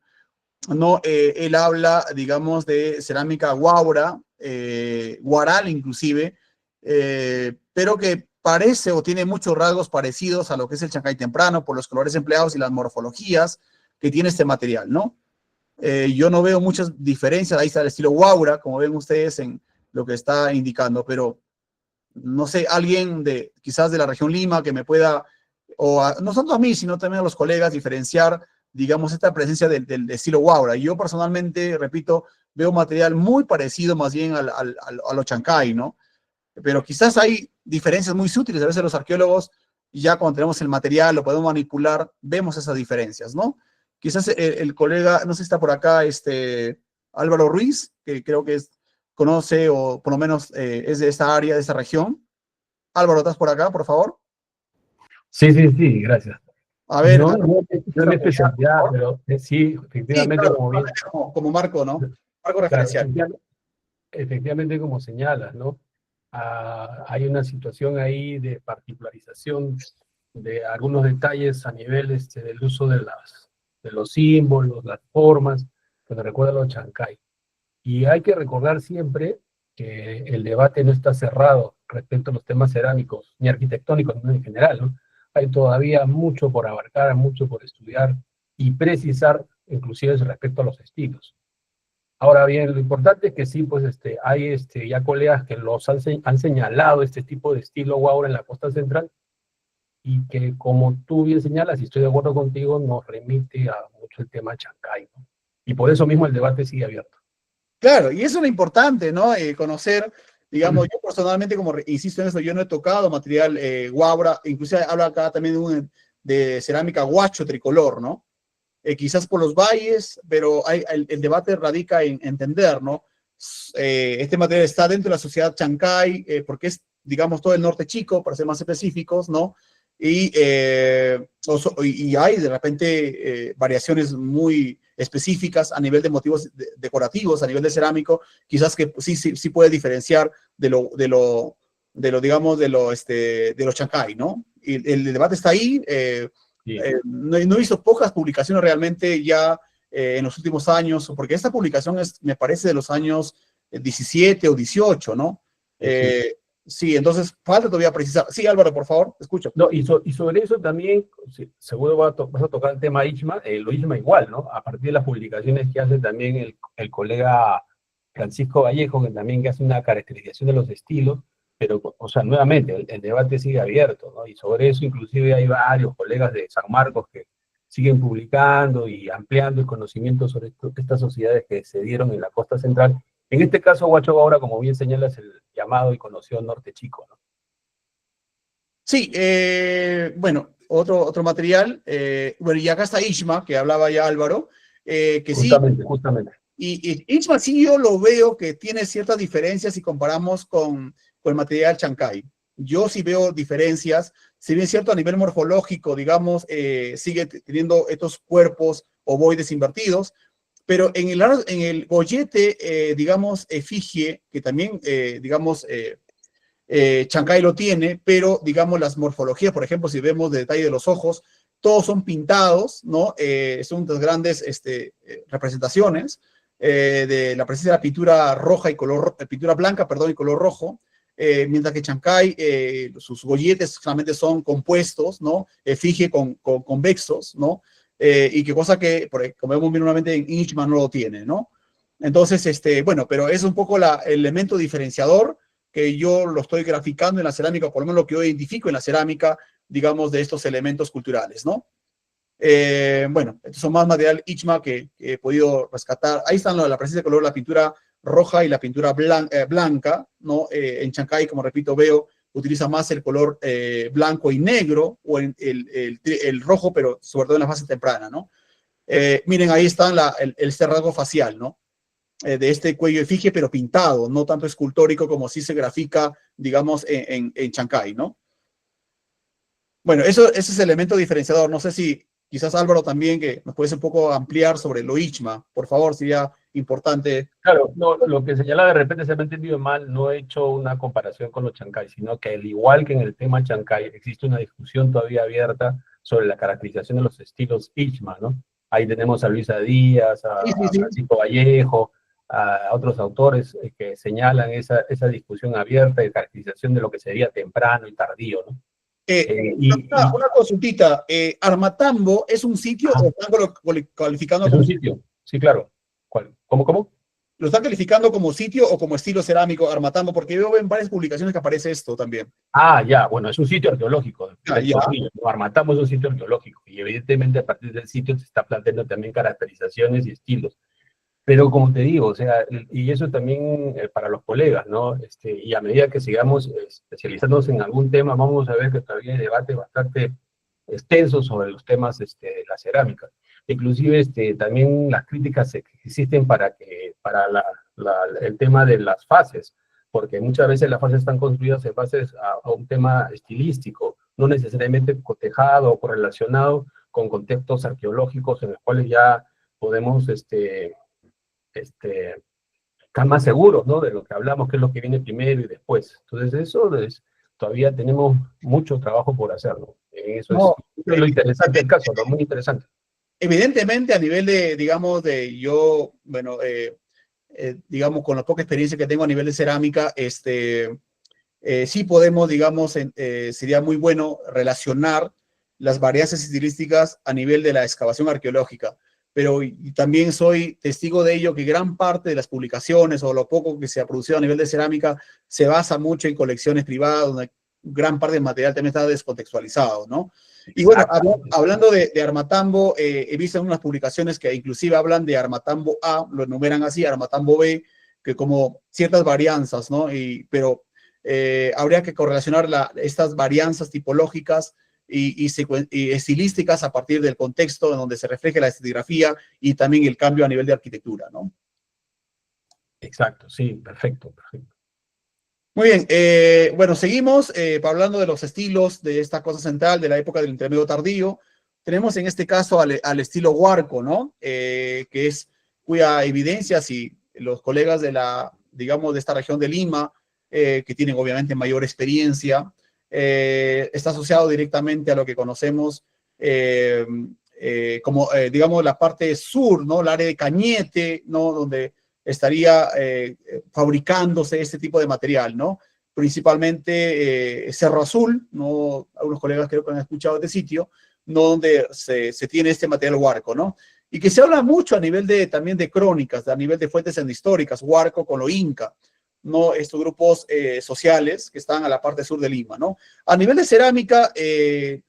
¿no? Él habla, digamos, de cerámica Guaura, Guaral inclusive, pero que parece o tiene muchos rasgos parecidos a lo que es el Chancay temprano por los colores empleados y las morfologías que tiene este material, ¿no? Yo no veo muchas diferencias, ahí está el estilo Guaura, como ven ustedes en lo que está indicando, pero no sé, alguien quizás de la región Lima que me pueda, no tanto a mí, sino también a los colegas, diferenciar, digamos, esta presencia del estilo Guaura. Yo personalmente, repito, veo material muy parecido más bien a lo Chancay, ¿no? Pero quizás hay diferencias muy sutiles. A veces los arqueólogos, ya cuando tenemos el material, lo podemos manipular, vemos esas diferencias, ¿no? Quizás el colega, no sé si está por acá, Álvaro Ruiz, que creo que conoce o por lo menos es de esta área, de esta región. Álvaro, ¿estás por acá, por favor? Sí, gracias. A ver. No es mi especialidad, pero sí, efectivamente, sí, claro, como marco, ¿no? Marco referencial. Efectivamente, como señalas, ¿no? Hay una situación ahí de particularización de algunos detalles a nivel del uso de los símbolos, las formas, que nos recuerda a los Chancay. Y hay que recordar siempre que el debate no está cerrado respecto a los temas cerámicos ni arquitectónicos en general, ¿no? Hay todavía mucho por abarcar, mucho por estudiar y precisar, inclusive respecto a los estilos. Ahora bien, lo importante es que sí, pues hay ya colegas que han señalado este tipo de estilo Guaura en la costa central y que, como tú bien señalas, y estoy de acuerdo contigo, nos remite a mucho el tema Chancay, ¿no? Y por eso mismo el debate sigue abierto. Claro, y eso es lo importante, ¿no? Conocer, digamos, yo personalmente, como insisto en eso, yo no he tocado material Guaura, inclusive habla acá también de cerámica guacho tricolor, ¿no? Quizás por los valles, pero el debate radica en entender, ¿no? Este material está dentro de la sociedad Chancay, porque es, digamos, todo el norte chico, para ser más específicos, ¿no? Y hay de repente variaciones muy específicas a nivel de motivos decorativos, a nivel de cerámico, quizás que sí puede diferenciar de lo Chancay, ¿no? Y el debate está ahí. No he visto pocas publicaciones realmente ya en los últimos años, porque esta publicación me parece de los años 17 o 18, ¿no? Sí, entonces falta todavía precisar. Sí, Álvaro, por favor, te escucho. No, y sobre eso también, seguro vas a tocar el tema ICHMA, lo ICHMA igual, ¿no? A partir de las publicaciones que hace también el colega Francisco Vallejo, que también que hace una caracterización de los estilos, pero, o sea, nuevamente, el debate sigue abierto, ¿no? Y sobre eso inclusive hay varios colegas de San Marcos que siguen publicando y ampliando el conocimiento sobre estas sociedades que se dieron en la costa central. En este caso, Huacho ahora, como bien señalas, el llamado y conocido Norte Chico, ¿no? Sí, bueno, otro material. Bueno, y acá está Ishma, que hablaba ya Álvaro, que Justamente, sí. justamente. Y Ishma sí yo lo veo que tiene ciertas diferencias si comparamos con el material Chancay. Yo sí veo diferencias, si bien es cierto a nivel morfológico, digamos, sigue teniendo estos cuerpos ovoides invertidos, pero en el gollete, digamos, efigie, que también, digamos, Chancay lo tiene, pero digamos las morfologías, por ejemplo, si vemos el detalle de los ojos, todos son pintados, ¿no? Son las grandes representaciones de la presencia de la pintura roja y pintura blanca, perdón, y color rojo, mientras que Chancay, sus golletes solamente son compuestos, ¿no? Efigie con convexos, ¿no? Y que cosa que, como vemos nuevamente en Ishma no lo tiene, ¿no? Entonces, bueno, pero es un poco el elemento diferenciador que yo lo estoy graficando en la cerámica, por lo menos lo que yo identifico en la cerámica, digamos, de estos elementos culturales, ¿no? Bueno, estos son más material Ichma que he podido rescatar. Ahí están la presencia de color, la pintura roja y la pintura blanca, ¿no? En Chancay, como repito, veo, utiliza más el color blanco y negro, o el rojo, pero sobre todo en la fase temprana, ¿no? Miren, ahí está este rasgo facial, ¿no? De este cuello efigie, pero pintado, no tanto escultórico como sí se grafica, digamos, en Chancay, ¿no? Bueno, ese es el elemento diferenciador. No sé si quizás Álvaro también, que nos puedes un poco ampliar sobre lo Ichma, por favor, sería importante. Claro, no, lo que señala de repente se me ha entendido mal, no he hecho una comparación con los Chancay, sino que al igual que en el tema Chancay, existe una discusión todavía abierta sobre la caracterización de los estilos Ichma, ¿no? Ahí tenemos a Luisa Díaz, a Francisco Vallejo, a otros autores que señalan esa discusión abierta de caracterización de lo que sería temprano y tardío, ¿no? Una consultita, ¿Armatambo es un sitio o están calificando como... Es un sitio, sí, claro. ¿Cómo? ¿Lo están calificando como sitio o como estilo cerámico Armatambo? Porque yo veo en varias publicaciones que aparece esto también. Ya, bueno, es un sitio arqueológico. Armatambo es un sitio arqueológico y evidentemente a partir del sitio se está planteando también caracterizaciones y estilos. Pero como te digo, o sea, y eso también para los colegas, ¿no? Y a medida que sigamos especializándonos en algún tema, vamos a ver que todavía hay debate bastante extenso sobre los temas de la cerámica. Inclusive también las críticas existen para el tema de las fases, porque muchas veces las fases están construidas en base a un tema estilístico, no necesariamente cotejado o correlacionado con contextos arqueológicos en los cuales ya podemos estar más seguros, ¿no? De lo que hablamos, qué es lo que viene primero y después. Entonces eso todavía tenemos mucho trabajo por hacer, ¿no? Eso es lo interesante del caso, lo muy interesante. Evidentemente a nivel de, digamos, bueno, digamos, con la poca experiencia que tengo a nivel de cerámica, sí podemos, digamos, sería muy bueno relacionar las varianzas estilísticas a nivel de la excavación arqueológica. Pero y también soy testigo de ello que gran parte de las publicaciones o lo poco que se ha producido a nivel de cerámica se basa mucho en colecciones privadas, donde gran parte del material también está descontextualizado, ¿no? Y bueno, hablando de Armatambo, he visto en unas publicaciones que inclusive hablan de Armatambo A, lo enumeran así, Armatambo B, que como ciertas varianzas, ¿no? Pero habría que correlacionar estas varianzas tipológicas y estilísticas a partir del contexto en donde se refleje la estilografía y también el cambio a nivel de arquitectura, ¿no? Exacto, sí, perfecto. Muy bien, bueno, seguimos hablando de los estilos de esta cosa central de la época del intermedio tardío. Tenemos en este caso al estilo Huarco, ¿no? Cuya evidencia, si los colegas digamos, de esta región de Lima, que tienen obviamente mayor experiencia, está asociado directamente a lo que conocemos como, digamos, la parte sur, ¿no? El área de Cañete, ¿no? Donde estaría fabricándose este tipo de material, ¿no? principalmente Cerro Azul, ¿no? Algunos colegas creo que han escuchado este sitio, ¿no? Donde se tiene este material huarco, ¿no? Y que se habla mucho a nivel también de crónicas, a nivel de fuentes históricas, huarco con lo inca, ¿no? Estos grupos sociales que están a la parte sur de Lima, ¿no? A nivel de cerámica,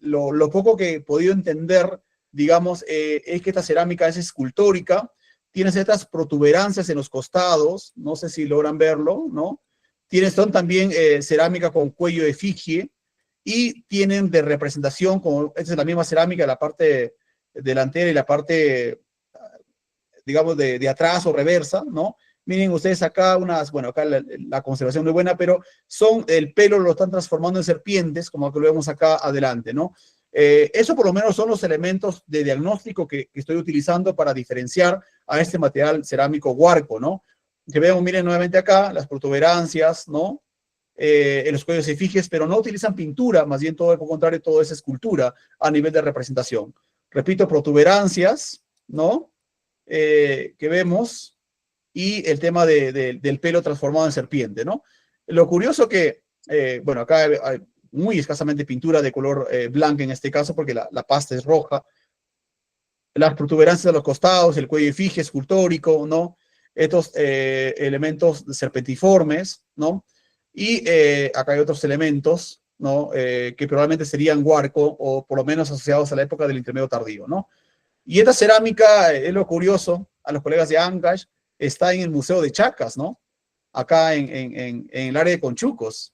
lo poco que he podido entender, digamos, es que esta cerámica es escultórica, tiene ciertas protuberancias en los costados, no sé si logran verlo, ¿no? Son también cerámica con cuello de efigie y tienen de representación, como esta es la misma cerámica, la parte delantera y la parte, digamos, de atrás o reversa, ¿no? Miren ustedes acá bueno, acá la conservación no es buena, pero el pelo lo están transformando en serpientes, como que lo vemos acá adelante, ¿no? Eso por lo menos son los elementos de diagnóstico que estoy utilizando para diferenciar a este material cerámico huarco, ¿no? Que vemos, miren nuevamente acá, las protuberancias, ¿no? En los cuellos efigies, pero no utilizan pintura, más bien todo al contrario, todo es escultura a nivel de representación. Repito, protuberancias, ¿no? Que vemos, y el tema del pelo transformado en serpiente, ¿no? Lo curioso que, bueno, acá hay muy escasamente pintura de color blanco en este caso, porque la pasta es roja. Las protuberancias de los costados, el cuello efigie escultórico, ¿no? Estos elementos serpentiformes, ¿no? Y acá hay otros elementos, ¿no? Que probablemente serían huarco o por lo menos asociados a la época del intermedio tardío, ¿no? Y esta cerámica, es lo curioso, a los colegas de Ancash, está en el Museo de Chacas, ¿no? Acá en el área de Conchucos.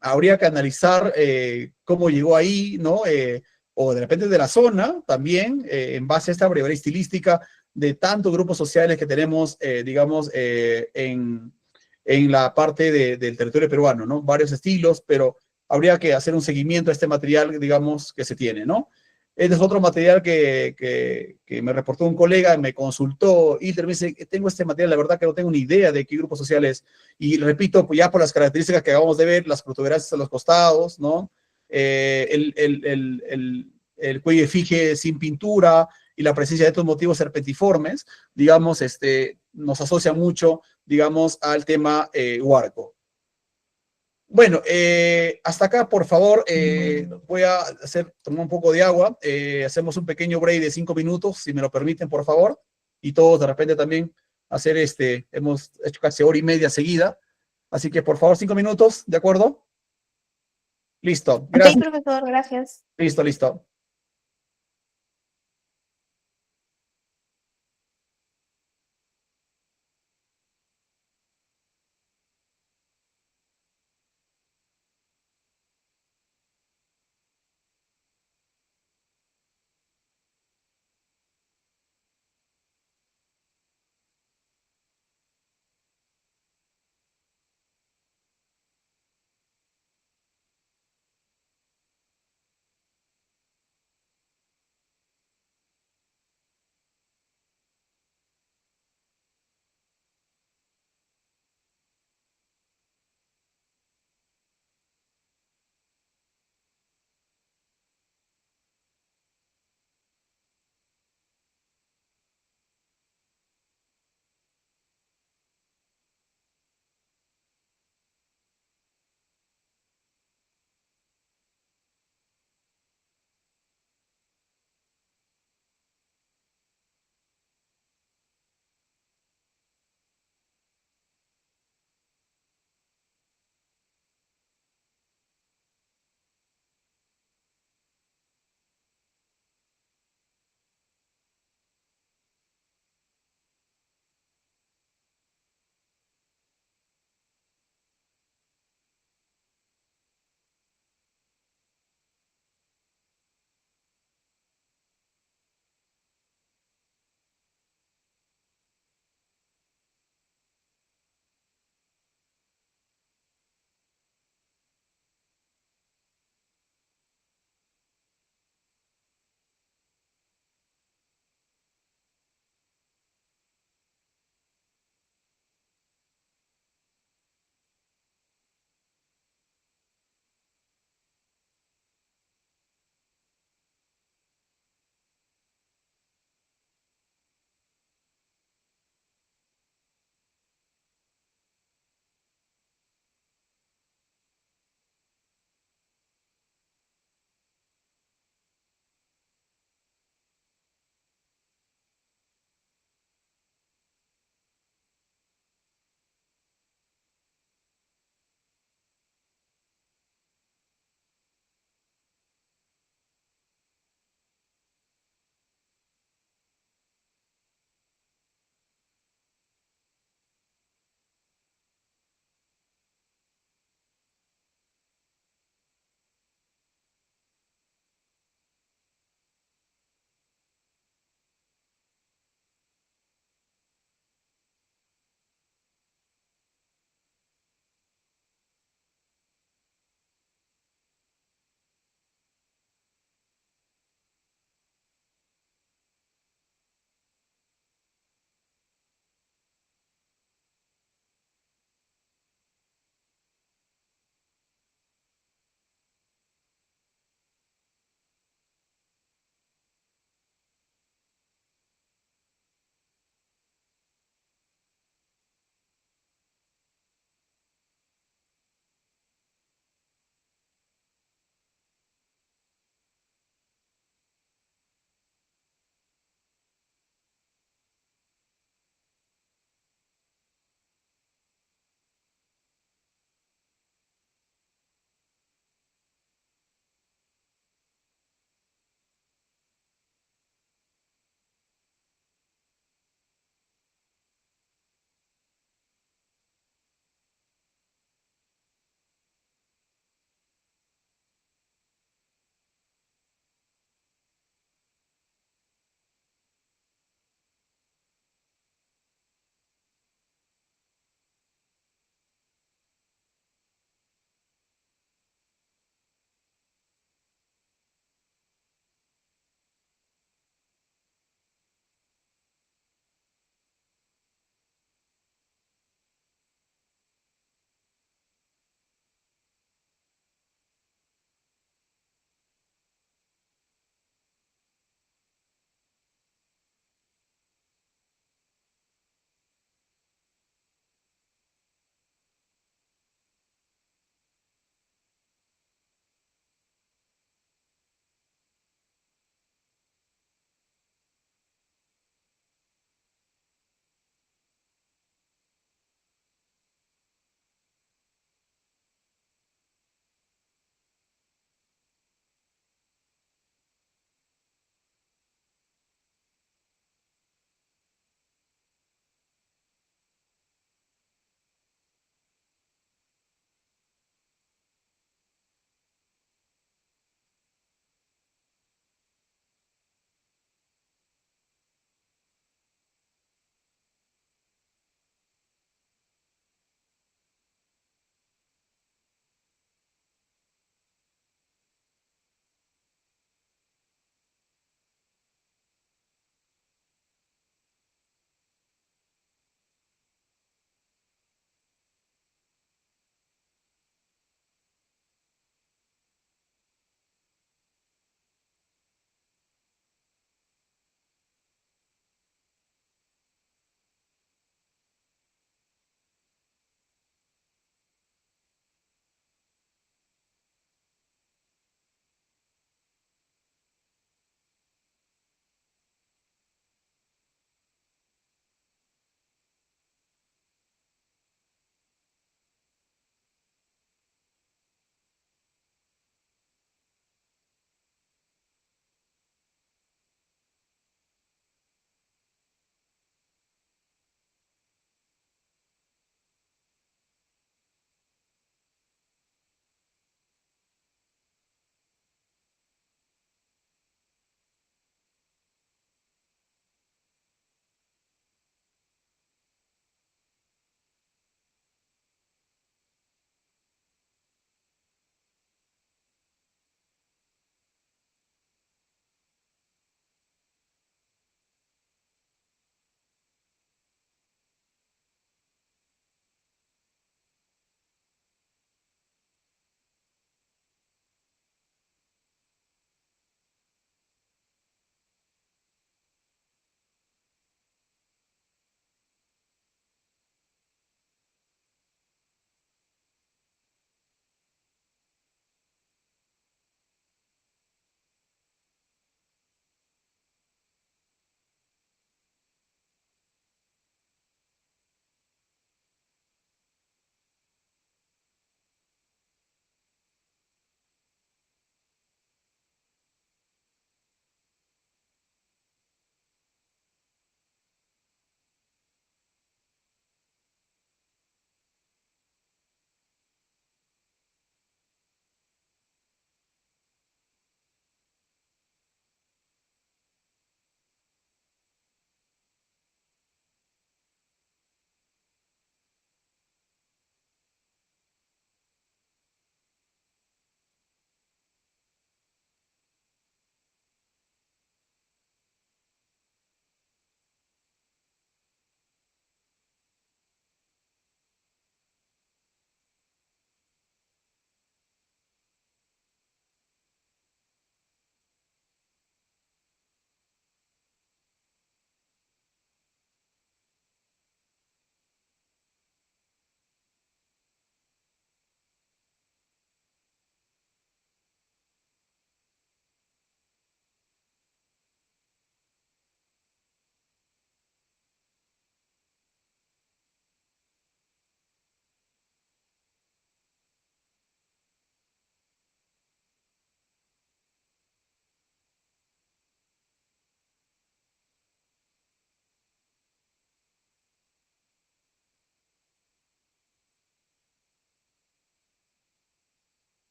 Habría que analizar cómo llegó ahí, ¿no? O de repente de la zona también, en base a esta brevedad estilística de tantos grupos sociales que tenemos, digamos, en la parte del territorio peruano, ¿no? Varios estilos, pero habría que hacer un seguimiento a este material, digamos, que se tiene, ¿no? Este es otro material que me reportó un colega, me consultó, y me dice, tengo este material, la verdad que no tengo ni idea de qué grupo social es. Y repito, pues ya por las características que acabamos de ver, las protuberancias a los costados, ¿no? El cuello efigie sin pintura y la presencia de estos motivos serpentiformes, digamos, nos asocia mucho, digamos, al tema huarco. Bueno, hasta acá, por favor, voy a tomar un poco de agua. Hacemos un pequeño break de 5 minutos, si me lo permiten, por favor. Y todos de repente también hemos hecho casi hora y media seguida. Así que, por favor, 5 minutos, ¿de acuerdo? Listo, Ok, gracias. profesor, gracias. Listo, listo.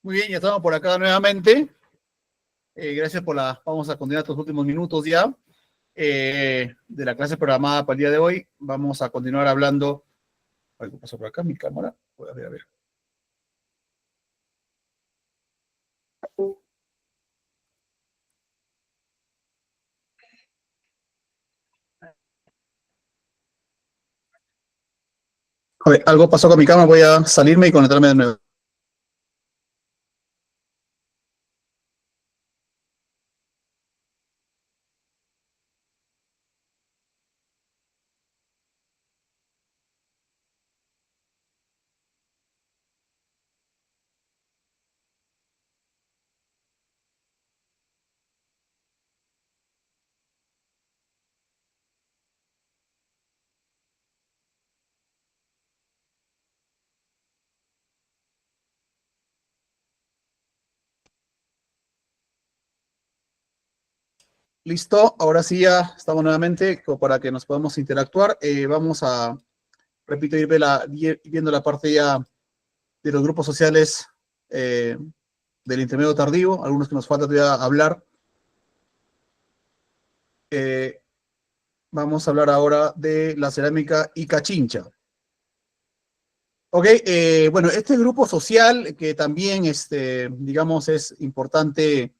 Muy bien, ya estamos por acá nuevamente. Gracias por la... Vamos a continuar estos últimos minutos ya de la clase programada para el día de hoy. Vamos a continuar hablando... Algo pasó por acá, mi cámara. A ver, a ver. A ver, algo pasó con mi cámara, voy a salirme y conectarme de nuevo. Listo, ahora sí ya estamos nuevamente para que nos podamos interactuar. Vamos a, repito, viendo la parte ya de los grupos sociales del intermedio tardío, algunos que nos falta todavía hablar. Vamos a hablar ahora de la cerámica Ica Chincha. Ok, bueno, este grupo social que también, digamos, es importante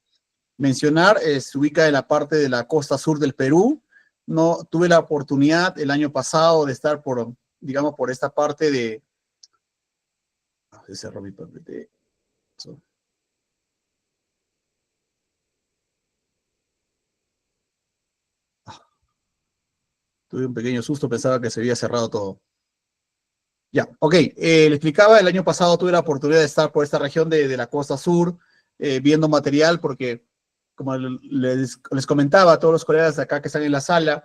mencionar, se ubica en la parte de la costa sur del Perú. No tuve la oportunidad el año pasado de estar por, digamos, por esta parte de... Se cerró mi PPT. Tuve un pequeño susto, pensaba que se había cerrado todo. Ya, ok. Le explicaba, el año pasado tuve la oportunidad de estar por esta región de la costa sur, viendo material, porque, como les comentaba a todos los colegas de acá que están en la sala,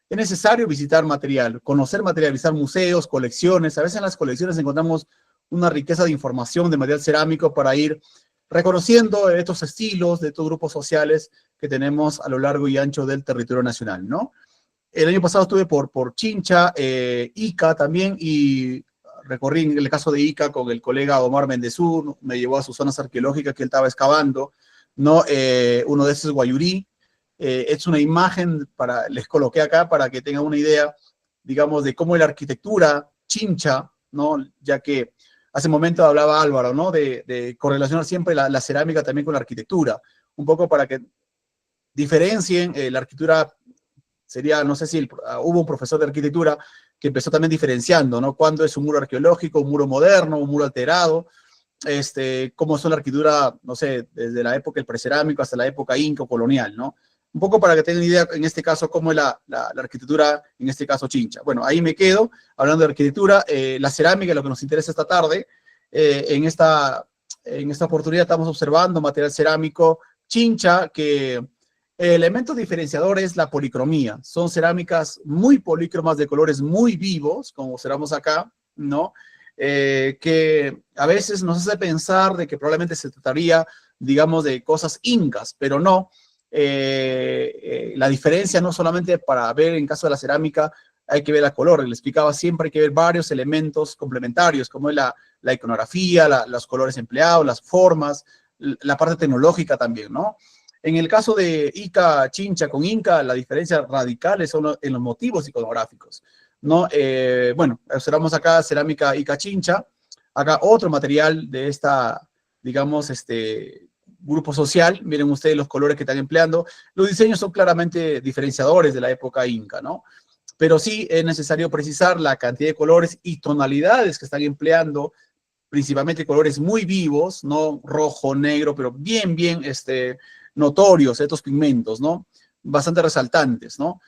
es necesario visitar material, conocer material, visitar museos, colecciones. A veces en las colecciones encontramos una riqueza de información de material cerámico para ir reconociendo estos estilos de estos grupos sociales que tenemos a lo largo y ancho del territorio nacional, ¿no? El año pasado estuve por Chincha, Ica también, y recorrí en el caso de Ica con el colega Omar Mendezur, me llevó a sus zonas arqueológicas que él estaba excavando, ¿no? Uno de esos es Guayurí. Es una imagen, les coloqué acá para que tengan una idea, digamos, de cómo la arquitectura Chincha, ¿no? Ya que hace un momento hablaba Álvaro, ¿no? De correlacionar siempre la cerámica también con la arquitectura, un poco para que diferencien la arquitectura. Sería, no sé si hubo un profesor de arquitectura que empezó también diferenciando, ¿no? Cuándo es un muro arqueológico, un muro moderno, un muro alterado, cómo son la arquitectura, no sé, desde la época del precerámico hasta la época inca o colonial, ¿no? Un poco para que tengan idea, en este caso, cómo es la arquitectura, en este caso, Chincha. Bueno, ahí me quedo, hablando de arquitectura, la cerámica, lo que nos interesa esta tarde. En esta oportunidad estamos observando material cerámico Chincha, que el elemento diferenciador es la policromía. Son cerámicas muy polícromas de colores muy vivos, como observamos acá, ¿no? Que a veces nos hace pensar de que probablemente se trataría, digamos, de cosas incas, pero no. La diferencia no solamente para ver en caso de la cerámica hay que ver el color, le explicaba siempre hay que ver varios elementos complementarios, como es la iconografía, los colores empleados, las formas, la parte tecnológica también, ¿no? En el caso de Ica Chincha con Inca, la diferencia radical son en los motivos iconográficos, ¿no? Bueno, observamos acá cerámica Ica Chincha, acá otro material de esta, digamos, grupo social. Miren ustedes los colores que están empleando. Los diseños son claramente diferenciadores de la época inca, ¿no? Pero sí es necesario precisar la cantidad de colores y tonalidades que están empleando, principalmente colores muy vivos, ¿no? Rojo, negro, pero bien, notorios estos pigmentos, ¿no? Bastante resaltantes, ¿no?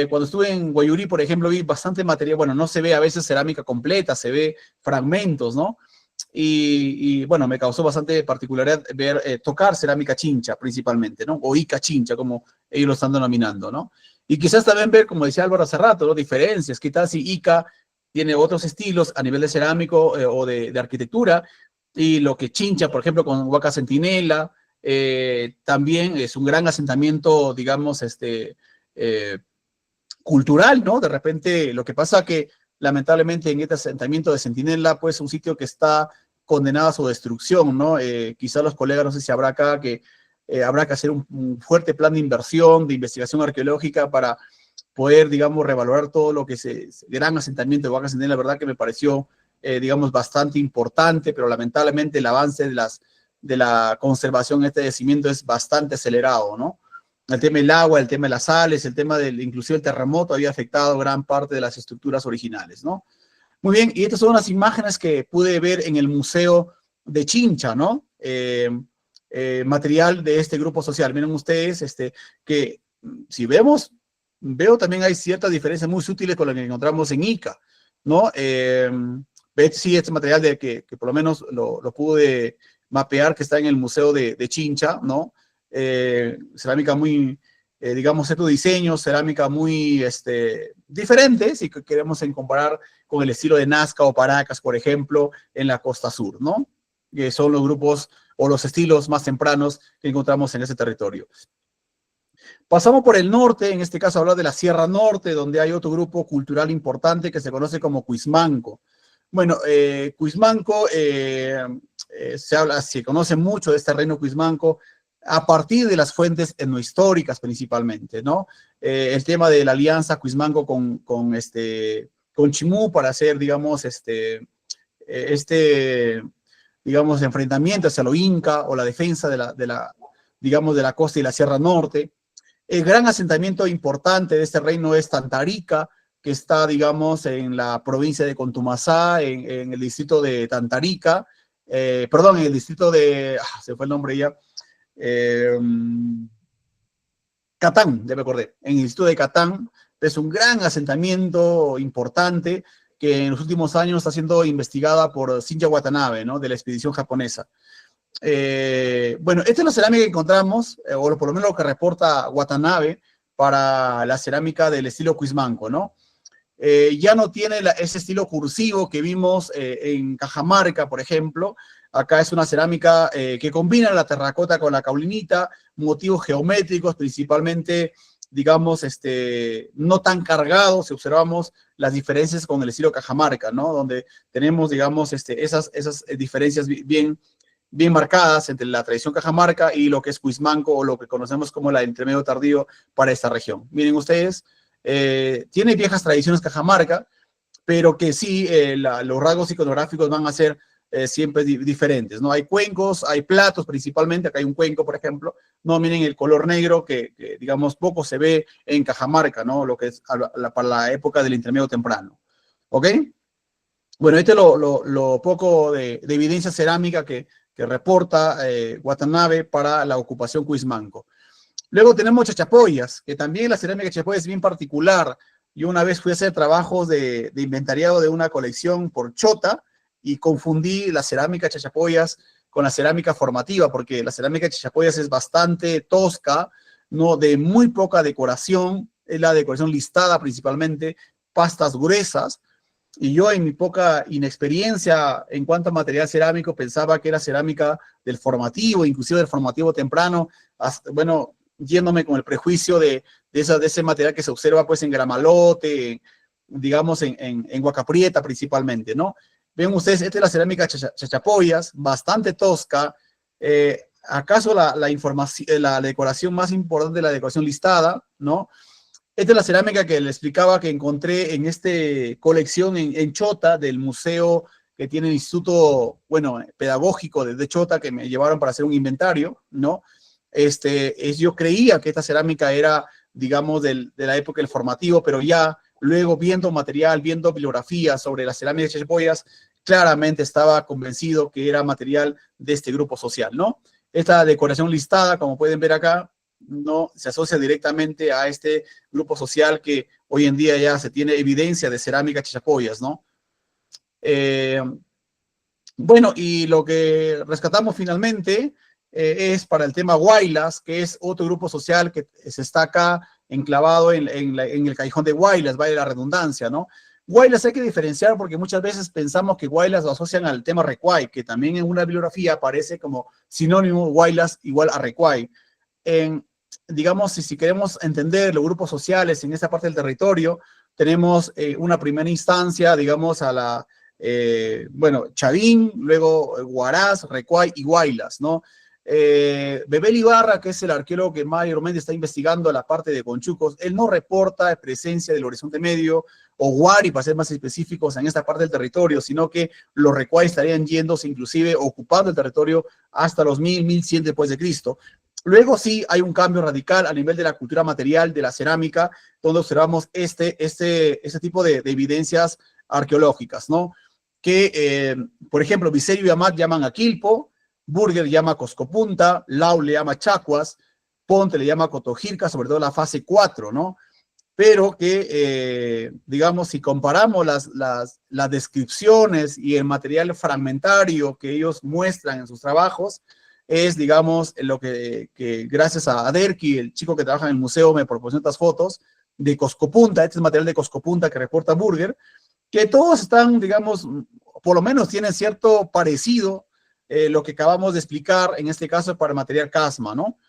Cuando estuve en Guayurí, por ejemplo, vi bastante material, bueno, no se ve a veces cerámica completa, se ve fragmentos, ¿no? Y bueno, me causó bastante particularidad ver, tocar cerámica Chincha principalmente, ¿no? O Ica Chincha, como ellos lo están denominando, ¿no? Y quizás también ver, como decía Álvaro hace rato, ¿no? Diferencias, quizás si Ica tiene otros estilos a nivel de cerámico o de arquitectura, y lo que Chincha, por ejemplo, con Huaca Centinela, también es un gran asentamiento, digamos, cultural, ¿no? De repente, lo que pasa que, lamentablemente, en este asentamiento de Centinela, pues, un sitio que está condenada a su destrucción, ¿no? Quizá los colegas, no sé si habrá acá, que habrá que hacer un fuerte plan de inversión, de investigación arqueológica para poder, digamos, revalorar todo lo que gran asentamiento de Huacas Centennial. La verdad que me pareció, digamos, bastante importante, pero lamentablemente el avance de la conservación de este yacimiento es bastante acelerado, ¿no? El tema del agua, el tema de las sales, el tema inclusive el terremoto había afectado gran parte de las estructuras originales, ¿no? Muy bien, y estas son unas imágenes que pude ver en el Museo de Chincha, ¿no? Material de este grupo social. Miren ustedes, que si veo también hay ciertas diferencias muy sutiles con las que encontramos en Ica, ¿no? Sí, este material que por lo menos lo pude mapear, que está en el Museo de Chincha, ¿no? Cerámica muy, digamos, estos diseños, cerámica muy diferente, si queremos comparar con el estilo de Nazca o Paracas, por ejemplo, en la costa sur, ¿no? Que son los grupos o los estilos más tempranos que encontramos en ese territorio. Pasamos por el norte, en este caso hablar de la Sierra Norte, donde hay otro grupo cultural importante que se conoce como Cuismanco. Bueno, Cuismanco, se conoce mucho de este reino Cuismanco a partir de las fuentes etnohistóricas principalmente, ¿no? El tema de la alianza Cuismanco con Chimú para hacer, digamos, digamos, enfrentamiento hacia lo inca o la defensa digamos, de la costa y la Sierra Norte. El gran asentamiento importante de este reino es Tantarica, que está, digamos, en la provincia de Contumasá, en el distrito de Tantarica, perdón, en el distrito de, se fue el nombre ya, Catán, ya me acordé, en el distrito de Catán. Es un gran asentamiento importante que en los últimos años está siendo investigada por Cynthia Watanabe, ¿no? De la expedición japonesa. Bueno, esta es la cerámica que encontramos, o por lo menos lo que reporta Watanabe para la cerámica del estilo Cuismanco, ¿no? Ya no tiene ese estilo cursivo que vimos en Cajamarca, por ejemplo. Acá es una cerámica que combina la terracota con la caulinita, motivos geométricos, principalmente, digamos, no tan cargados, si observamos las diferencias con el estilo Cajamarca, ¿no? Donde tenemos, digamos, esas diferencias bien marcadas entre la tradición Cajamarca y lo que es Cuismanco, o lo que conocemos como la intermedio tardío para esta región. Miren ustedes, tiene viejas tradiciones Cajamarca, pero que sí, los rasgos iconográficos van a ser siempre diferentes, ¿no? Hay cuencos, hay platos principalmente, acá hay un cuenco, por ejemplo, no, miren el color negro que digamos, poco se ve en Cajamarca, ¿no? Lo que es para la época del intermedio temprano, ¿ok? Bueno, este es lo poco de evidencia cerámica que reporta Watanabe para la ocupación Cuismanco. Luego tenemos Chachapoyas, que también la cerámica de Chachapoyas es bien particular. Yo una vez fui a hacer trabajos de inventariado de una colección por Chota y confundí la cerámica Chachapoyas con la cerámica formativa, porque la cerámica Chachapoyas es bastante tosca, ¿no? De muy poca decoración, es la decoración listada principalmente, pastas gruesas. Y yo en mi poca inexperiencia en cuanto a material cerámico pensaba que era cerámica del formativo, inclusive del formativo temprano, bueno, yéndome con el prejuicio de ese material que se observa pues en Gramalote, digamos en Huacaprieta principalmente, ¿no? Ven ustedes, esta es la cerámica Chachapoyas, bastante tosca. ¿Acaso la decoración más importante de la decoración listada, ¿no? Esta es la cerámica que le explicaba que encontré en esta colección en Chota, del museo que tiene el instituto, bueno, pedagógico de Chota, que me llevaron para hacer un inventario, ¿no? Yo creía que esta cerámica era, digamos, de la época del formativo, pero ya luego viendo material, viendo bibliografía sobre la cerámica de Chachapoyas, claramente estaba convencido que era material de este grupo social, ¿no? Esta decoración listada, como pueden ver acá, no se asocia directamente a este grupo social que hoy en día ya se tiene evidencia de cerámica Chachapoyas, ¿no? Bueno, y lo que rescatamos finalmente es para el tema Huaylas, que es otro grupo social que se está acá enclavado en el callejón de Huaylas, vale la redundancia, ¿no? Huaylas hay que diferenciar porque muchas veces pensamos que Huaylas lo asocian al tema Recuay, que también en una bibliografía aparece como sinónimo Huaylas igual a Recuay. Digamos, si queremos entender los grupos sociales en esta parte del territorio, tenemos una primera instancia, digamos, a bueno, Chavín, luego Huaraz, Recuay y Huaylas, ¿no? Bebel Ibarra, que es el arqueólogo que mayormente está investigando la parte de Conchucos, él no reporta presencia del Horizonte Medio o Huari, para ser más específicos, en esta parte del territorio, sino que los Recuay estarían yéndose, inclusive ocupando el territorio hasta los 1100 después de Cristo. Luego sí hay un cambio radical a nivel de la cultura material, de la cerámica, donde observamos este tipo de evidencias arqueológicas, ¿no? Que, por ejemplo, Viserio y Amat llaman a Quilpo, Burger llama a Coscopunta, Lau le llama a Chacuas, Ponte le llama a Cotojirca, sobre todo la fase 4, ¿no? Pero que, digamos, si comparamos las descripciones y el material fragmentario que ellos muestran en sus trabajos, es, digamos, lo que gracias a Derki, el chico que trabaja en el museo, me proporcionó estas fotos de Coscopunta, este es material de Coscopunta que reporta Burger, que todos están, digamos, por lo menos tienen cierto parecido lo que acabamos de explicar, en este caso para el material Casma, ¿no?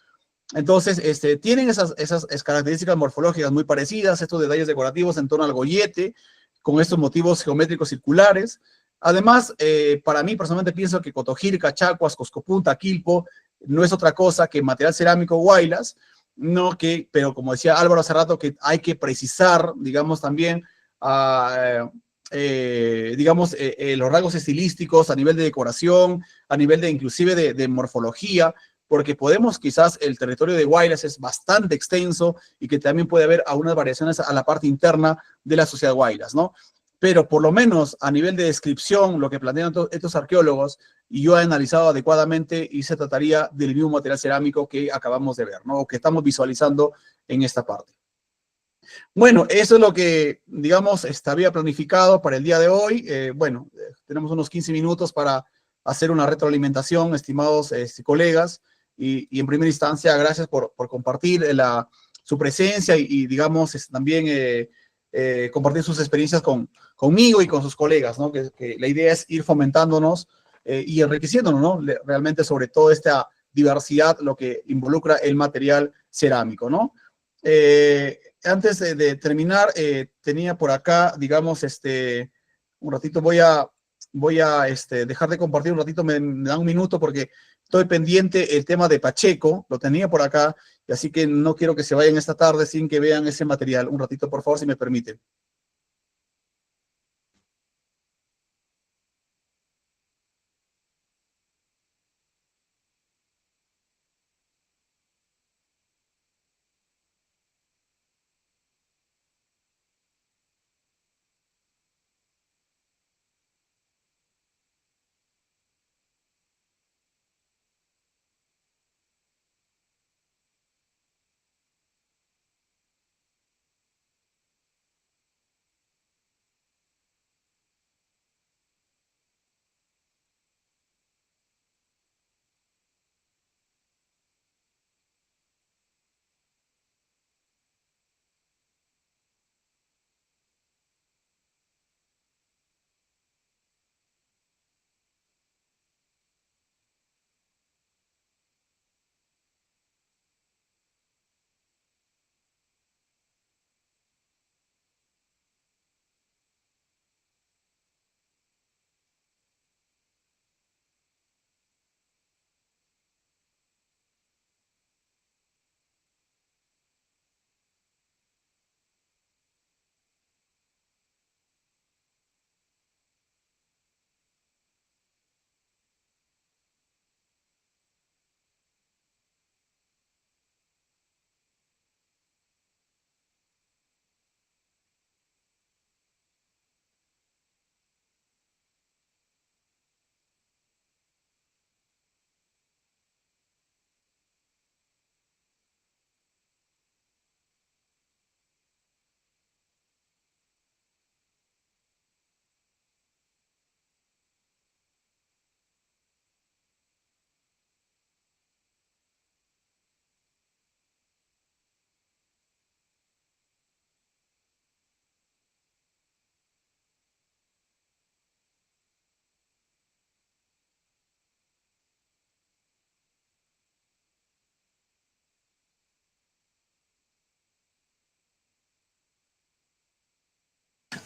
Entonces, tienen esas características morfológicas muy parecidas, estos detalles decorativos en torno al gollete, con estos motivos geométricos circulares. Además, para mí personalmente pienso que Cotojirca, Chacuas, Coscopunta, Quilpo, no es otra cosa que material cerámico Huaylas, no que, pero como decía Álvaro hace rato, que hay que precisar, digamos, también, digamos, los rasgos estilísticos a nivel de decoración, a nivel de inclusive de morfología, porque podemos quizás el territorio de Guaylas es bastante extenso y que también puede haber algunas variaciones a la parte interna de la sociedad Guaylas, ¿no? Pero por lo menos a nivel de descripción, lo que plantean estos arqueólogos, y yo he analizado adecuadamente, y se trataría del mismo material cerámico que acabamos de ver, ¿no? O que estamos visualizando en esta parte. Bueno, eso es lo que, digamos, había planificado para el día de hoy. Bueno, tenemos unos 15 minutos para hacer una retroalimentación, estimados colegas, y en primera instancia, gracias por compartir su presencia y digamos, también compartir sus experiencias conmigo y con sus colegas, ¿no? Que la idea es ir fomentándonos y enriqueciéndonos, ¿no? Realmente sobre todo esta diversidad, lo que involucra el material cerámico, ¿no? Antes de terminar, tenía por acá, digamos, un ratito voy a dejar de compartir un ratito, me da un minuto porque estoy pendiente el tema de Pacheco, lo tenía por acá, y así que no quiero que se vayan esta tarde sin que vean ese material. Un ratito, por favor, si me permiten.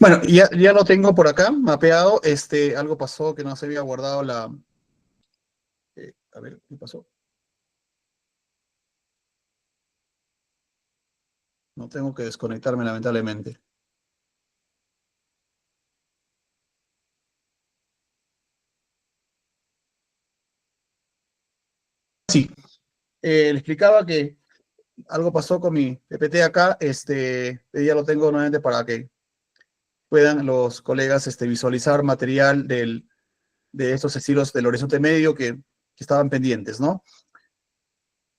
Bueno, ya lo tengo por acá, mapeado. Algo pasó que no se había guardado la... a ver, ¿qué pasó? No tengo que desconectarme, lamentablemente. Sí, le explicaba que algo pasó con mi PPT acá. Ya lo tengo nuevamente para que puedan los colegas visualizar material de estos estilos del horizonte medio que estaban pendientes, ¿no?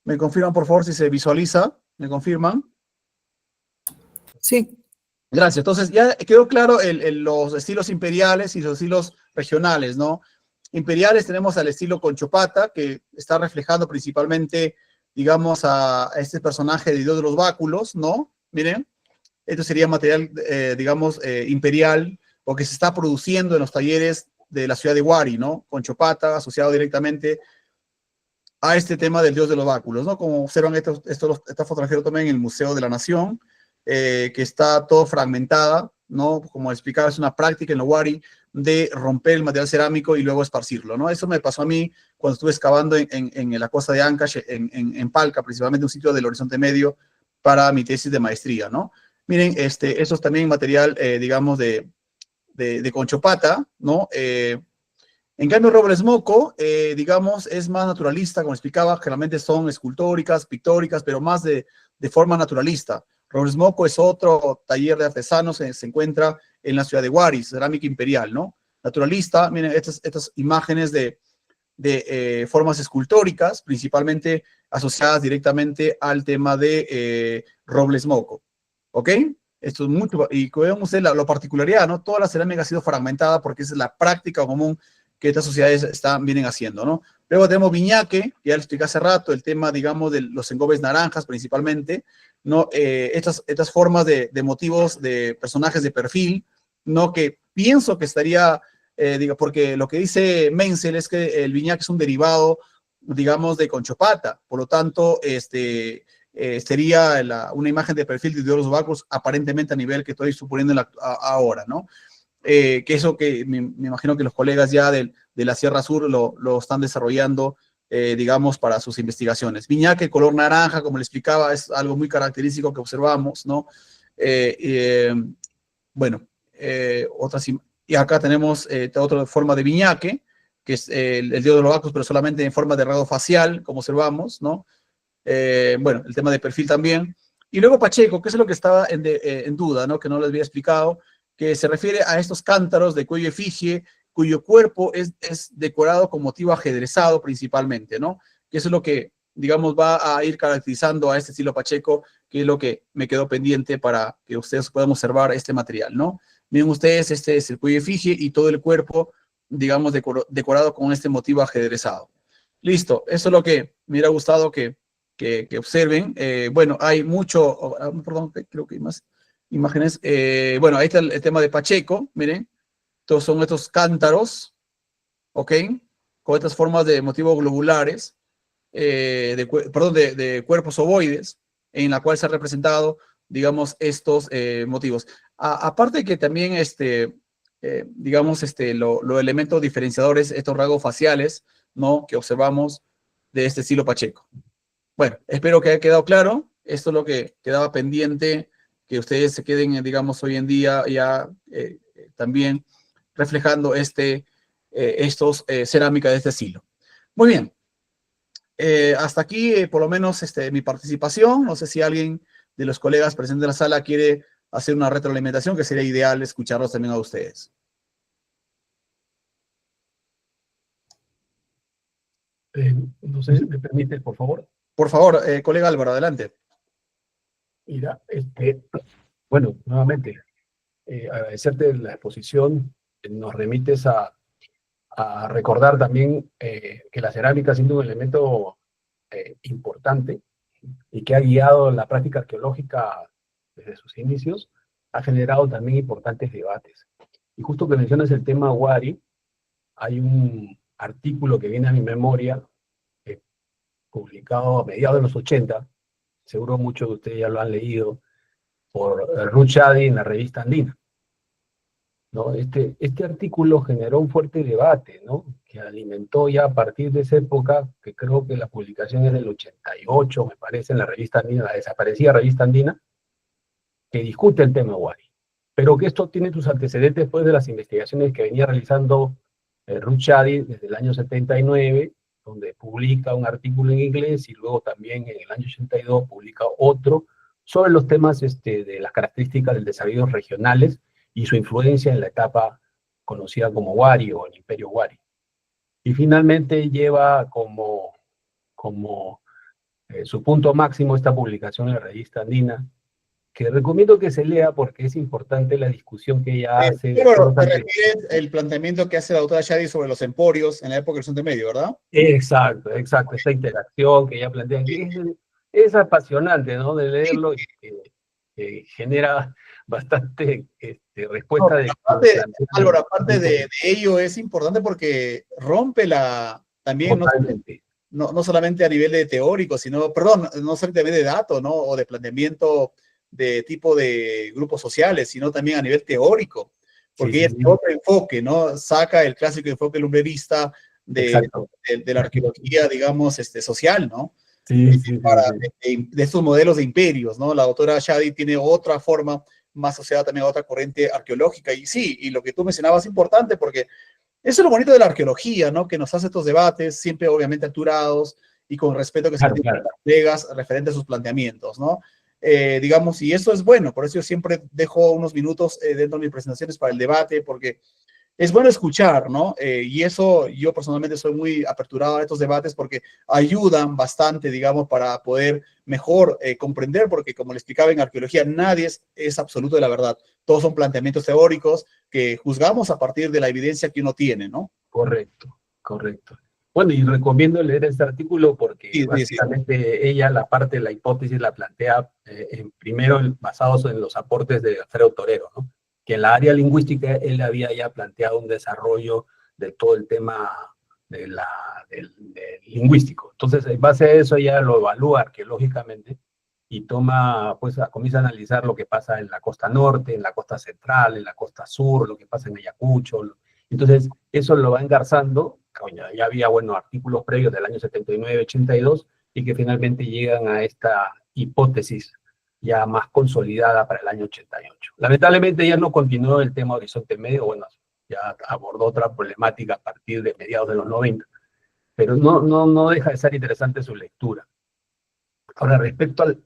¿Me confirman, por favor, si se visualiza? ¿Me confirman? Sí. Gracias. Entonces, ya quedó claro los estilos imperiales y los estilos regionales, ¿no? Imperiales tenemos al estilo Conchopata, que está reflejando principalmente, digamos, a este personaje de Dios de los Báculos, ¿no? Miren, esto sería material, digamos, imperial, o que se está produciendo en los talleres de la ciudad de Huari, ¿no? Conchopata, asociado directamente a este tema del Dios de los Báculos, ¿no? Como observan, esta fotografía lo tomé en el Museo de la Nación, que está todo fragmentada, ¿no? Como explicaba, es una práctica en la Huari de romper el material cerámico y luego esparcirlo, ¿no? Eso me pasó a mí cuando estuve excavando en la costa de Ancash, en Palca, principalmente un sitio del Horizonte Medio, para mi tesis de maestría, ¿no? Miren, eso es también material, digamos, de Conchopata, ¿no? En cambio, Robles Moco, digamos, es más naturalista, como explicaba, generalmente son escultóricas, pictóricas, pero más de forma naturalista. Robles Moco es otro taller de artesanos, se encuentra en la ciudad de Huari, cerámica imperial, ¿no? Naturalista, miren estas imágenes de formas escultóricas, principalmente asociadas directamente al tema de Robles Moco, ¿ok? Esto es mucho, y como vemos ustedes la particularidad, ¿no? Toda la cerámica ha sido fragmentada porque esa es la práctica común que estas sociedades vienen haciendo, ¿no? Luego tenemos Viñaque, ya lo expliqué hace rato, el tema, digamos, de los engobes naranjas principalmente, ¿no? Estas formas de motivos de personajes de perfil, ¿no? Que pienso que estaría, porque lo que dice Menzel es que el Viñaque es un derivado, digamos, de Conchopata, por lo tanto, sería una imagen de perfil de Dios Bacos aparentemente a nivel que estoy suponiendo ahora, ¿no? Que eso que me imagino que los colegas ya de la Sierra Sur lo están desarrollando, digamos, para sus investigaciones. Viñaque, color naranja, como le explicaba, es algo muy característico que observamos, ¿no? Bueno, y acá tenemos otra forma de Viñaque, que es el dios de los Bacos, pero solamente en forma de rasgo facial, como observamos, ¿no? Bueno, el tema de perfil también. Y luego Pacheco, que es lo que estaba en duda, ¿no? Que no les había explicado, que se refiere a estos cántaros de cuello efigie, cuyo cuerpo es decorado con motivo ajedrezado principalmente, ¿no? Que eso es lo que, digamos, va a ir caracterizando a este estilo Pacheco, que es lo que me quedó pendiente para que ustedes puedan observar este material, ¿no? Miren ustedes, este es el cuello efigie y todo el cuerpo, digamos, decorado con este motivo ajedrezado. Listo, eso es lo que me hubiera gustado que observen. Bueno, hay mucho, perdón, creo que hay más imágenes. Bueno, ahí está el tema de Pacheco, miren. Estos son estos cántaros, ¿ok? Con estas formas de motivos globulares, perdón, de cuerpos ovoides, en la cual se ha representado, digamos, estos motivos. Aparte que también, digamos, los elementos diferenciadores, estos rasgos faciales, ¿no? Que observamos de este estilo Pacheco. Bueno, espero que haya quedado claro. Esto es lo que quedaba pendiente, que ustedes se queden, digamos, hoy en día ya también reflejando estos cerámica de este estilo. Muy bien. Hasta aquí, por lo menos, mi participación. No sé si alguien de los colegas presentes en la sala quiere hacer una retroalimentación, que sería ideal escucharlos también a ustedes. No sé, ¿me permite, por favor? Por favor, colega Álvaro, adelante. Mira, bueno, nuevamente, agradecerte la exposición, nos remites a recordar también que la cerámica, siendo un elemento importante y que ha guiado la práctica arqueológica desde sus inicios, ha generado también importantes debates. Y justo que mencionas el tema Huari, hay un artículo que viene a mi memoria, publicado a mediados de los 80, seguro muchos de ustedes ya lo han leído, por Ruth Shadi en la revista Andina. ¿no? Este artículo generó un fuerte debate, ¿no? Que alimentó ya a partir de esa época, que creo que la publicación es del 88, me parece, en la revista Andina, la desaparecida revista Andina, que discute el tema Wari. Pero que esto tiene sus antecedentes después de las investigaciones que venía realizando Ruth Shadi desde el año 79, donde publica un artículo en inglés y luego también en el año 82 publica otro sobre los temas de las características del desarrollo regionales y su influencia en la etapa conocida como Wari o el Imperio Wari. Y finalmente lleva como su punto máximo esta publicación en la revista Andina, que recomiendo que se lea porque es importante la discusión que ella hace. Pero te refieres el planteamiento que hace la doctora Shadi sobre los emporios en la época del Oriente Medio, ¿verdad? Exacto, esta interacción que ella plantea aquí es apasionante, ¿no? De leerlo y que genera bastante respuesta de... Álvaro, aparte de ello, es importante porque rompe también no solamente a nivel de teórico, sino, perdón, no solamente de datos, ¿no? O de planteamiento de tipo de grupos sociales, sino también a nivel teórico, porque es otro enfoque, ¿no? Saca el clásico enfoque lumbrerista de la arqueología, digamos, social, ¿no? De estos modelos de imperios, ¿no? La doctora Shadi tiene otra forma más asociada también a otra corriente arqueológica, y sí, y lo que tú mencionabas es importante, porque eso es lo bonito de la arqueología, ¿no? Que nos hace estos debates, siempre obviamente aturados, y con respeto que se tienen los colegas referente a sus planteamientos, ¿no? Digamos, y eso es bueno, por eso yo siempre dejo unos minutos dentro de mis presentaciones para el debate, porque es bueno escuchar, ¿no? Y eso yo personalmente soy muy aperturado a estos debates porque ayudan bastante, digamos, para poder mejor comprender, porque como le explicaba en arqueología, nadie es absoluto de la verdad. Todos son planteamientos teóricos que juzgamos a partir de la evidencia que uno tiene, ¿no? Correcto. Bueno, y recomiendo leer este artículo porque básicamente ella la hipótesis la plantea primero basados en los aportes de Alfredo Torero, ¿no? Que en la área lingüística él había ya planteado un desarrollo de todo el tema del lingüístico. Entonces, en base a eso ella lo evalúa arqueológicamente y comienza a analizar lo que pasa en la costa norte, en la costa central, en la costa sur, lo que pasa en Ayacucho. Entonces, eso lo va engarzando. Ya había, artículos previos del año 79, 82, y que finalmente llegan a esta hipótesis ya más consolidada para el año 88. Lamentablemente ya no continuó el tema Horizonte Medio, ya abordó otra problemática a partir de mediados de los 90, pero no deja de ser interesante su lectura. Ahora, respecto el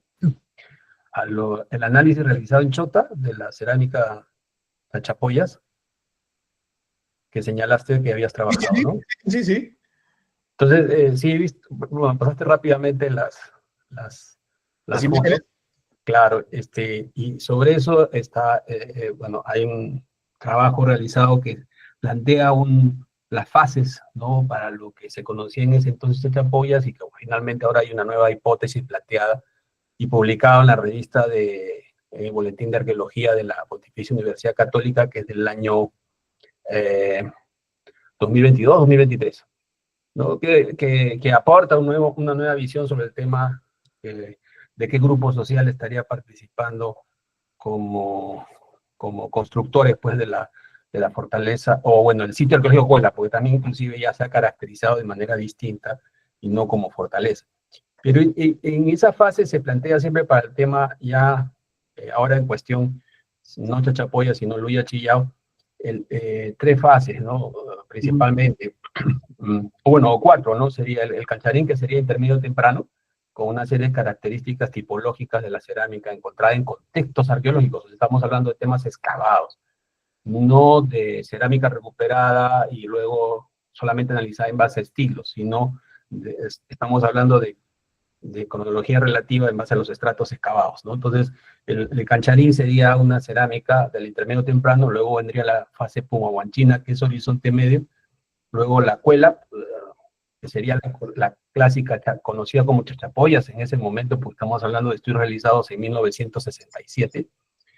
análisis realizado en Chota de la cerámica Chachapoyas, que señalaste que habías trabajado, ¿no? Sí. Entonces, sí he visto, pasaste rápidamente las imágenes. fotos. Claro, y sobre eso está, hay un trabajo realizado que plantea las fases, ¿no? Para lo que se conocía en ese entonces Chachapoyas, y que finalmente ahora hay una nueva hipótesis planteada y publicada en la revista de Boletín de Arqueología de la Pontificia Universidad Católica, que es del año 2022-2023, ¿no? Que aporta una nueva visión sobre el tema de qué grupo social estaría participando como constructores, pues, de la fortaleza, o el sitio arqueológico Cuela, porque también inclusive ya se ha caracterizado de manera distinta y no como fortaleza. Pero en esa fase se plantea siempre para el tema ya, ahora en cuestión, no Chachapoyas, sino Luya Chillao, tres fases, ¿no? Principalmente, o cuatro, ¿no? Sería el Cancharín, que sería intermedio temprano, con una serie de características tipológicas de la cerámica encontrada en contextos arqueológicos. Estamos hablando de temas excavados, no de cerámica recuperada y luego solamente analizada en base a estilos, sino estamos hablando de cronología relativa en base a los estratos excavados, ¿no? Entonces, el Cancharín sería una cerámica del intermedio temprano, luego vendría la fase pumahuanchina, que es horizonte medio, luego la Cuela, que sería la clásica conocida como Chachapoyas en ese momento, porque estamos hablando de estudios realizados en 1967,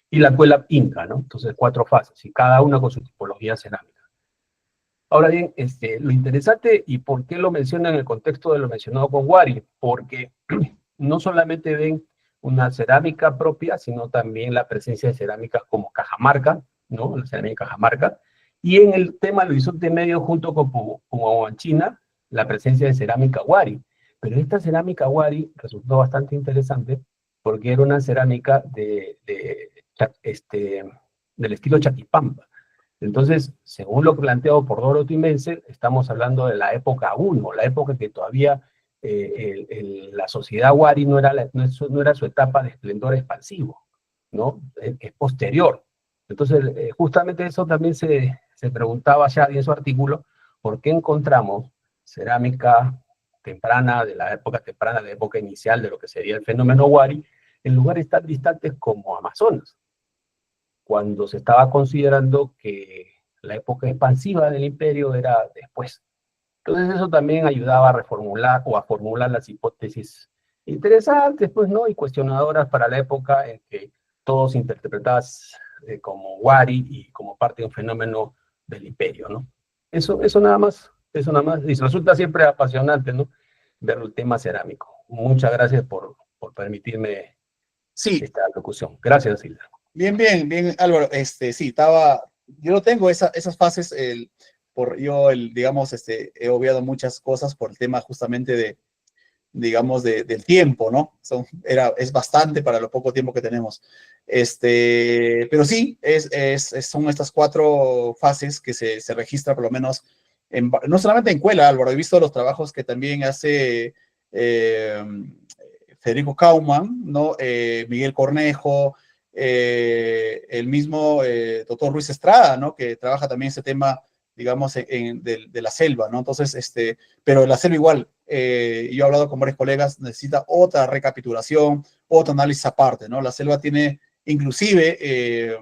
y la Cuela Inca, ¿no? Entonces, 4 fases, y cada una con su tipología cerámica. Ahora bien, lo interesante, y por qué lo menciono en el contexto de lo mencionado con Wari, porque no solamente ven una cerámica propia, sino también la presencia de cerámicas como Cajamarca, ¿no? La cerámica de Cajamarca. Y en el tema del horizonte medio, junto con Pumahuanchina, la presencia de cerámica Huari. Pero esta cerámica Huari resultó bastante interesante porque era una cerámica del estilo Chaquipampa. Entonces, según lo planteado por Dorothy Menzel, estamos hablando de la época 1, la época que todavía la sociedad Huari no era su etapa de esplendor expansivo, ¿no? Es posterior. Entonces, justamente eso también se preguntaba ya en su artículo, ¿por qué encontramos cerámica temprana, de la época inicial de lo que sería el fenómeno Huari, en lugares tan distantes como Amazonas, cuando se estaba considerando que la época expansiva del imperio era después? Entonces eso también ayudaba a reformular o a formular las hipótesis interesantes, pues, ¿no? Y cuestionadoras para la época en que todos interpretadas como Huari y como parte de un fenómeno del imperio, ¿no? Eso nada más, y resulta siempre apasionante, ¿no? Ver el tema cerámico. Muchas gracias por permitirme esta locución. Gracias, Silvia. Bien, Álvaro, sí, yo no tengo esas fases, digamos, he obviado muchas cosas por el tema justamente del tiempo, ¿no? Es bastante para lo poco tiempo que tenemos. Pero sí, son estas 4 fases que se registra por lo menos, no solamente en Cuela, Álvaro, he visto los trabajos que también hace Federico Kaumann, ¿no? Miguel Cornejo, el mismo doctor Ruiz Estrada, ¿no? Que trabaja también ese tema, digamos, de la selva, ¿no? Entonces, pero la selva igual, yo he hablado con varios colegas, necesita otra recapitulación, otro análisis aparte, ¿no? La selva tiene, inclusive,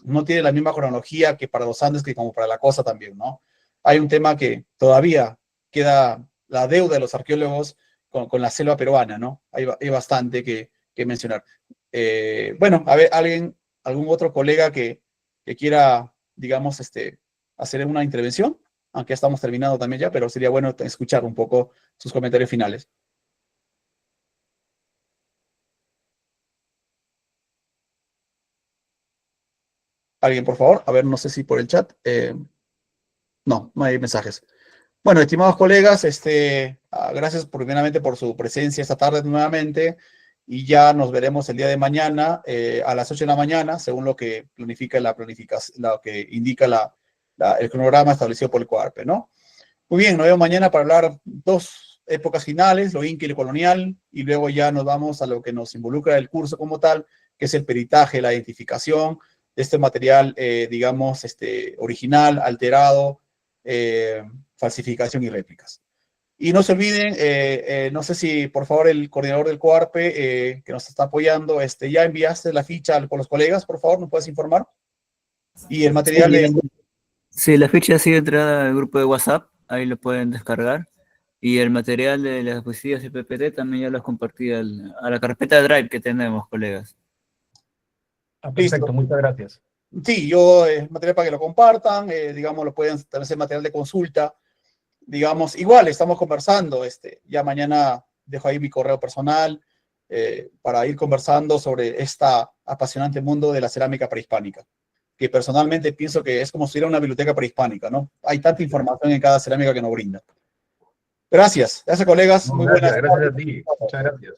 no tiene la misma cronología que para los Andes que como para la costa también, ¿no? Hay un tema que todavía queda la deuda de los arqueólogos con la selva peruana, ¿no? Hay bastante que mencionar. Bueno, a ver, algún otro colega que quiera, digamos, hacer una intervención, aunque ya estamos terminando también ya, pero sería bueno escuchar un poco sus comentarios finales. Alguien, por favor, a ver, no sé si por el chat. No hay mensajes. Bueno, estimados colegas, gracias primeramente por su presencia esta tarde nuevamente, y ya nos veremos el día de mañana a las 8 de la mañana, según lo que lo que indica el cronograma establecido por el COARPE, ¿no? Muy bien, nos vemos mañana para hablar 2 épocas finales, lo inca y lo colonial, y luego ya nos vamos a lo que nos involucra el curso como tal, que es el peritaje, la identificación de este material, digamos, original, alterado, falsificación y réplicas. Y no se olviden, no sé si por favor el coordinador del COARPE que nos está apoyando, ya enviaste la ficha con los colegas, por favor, ¿nos puedes informar? Y el material Sí, la ficha ha sido entrada al grupo de WhatsApp, ahí lo pueden descargar. Y el material de las poesías y PPT también ya los compartí a la carpeta Drive que tenemos, colegas. Perfecto, muchas gracias. Sí, material para que lo compartan, digamos, lo pueden hacer material de consulta, digamos, igual estamos conversando, ya mañana dejo ahí mi correo personal para ir conversando sobre esta apasionante mundo de la cerámica prehispánica, que personalmente pienso que es como si fuera una biblioteca prehispánica, ¿no? Hay tanta información en cada cerámica que nos brinda. Gracias, colegas. Muy buenas. Gracias a ti, muchas gracias.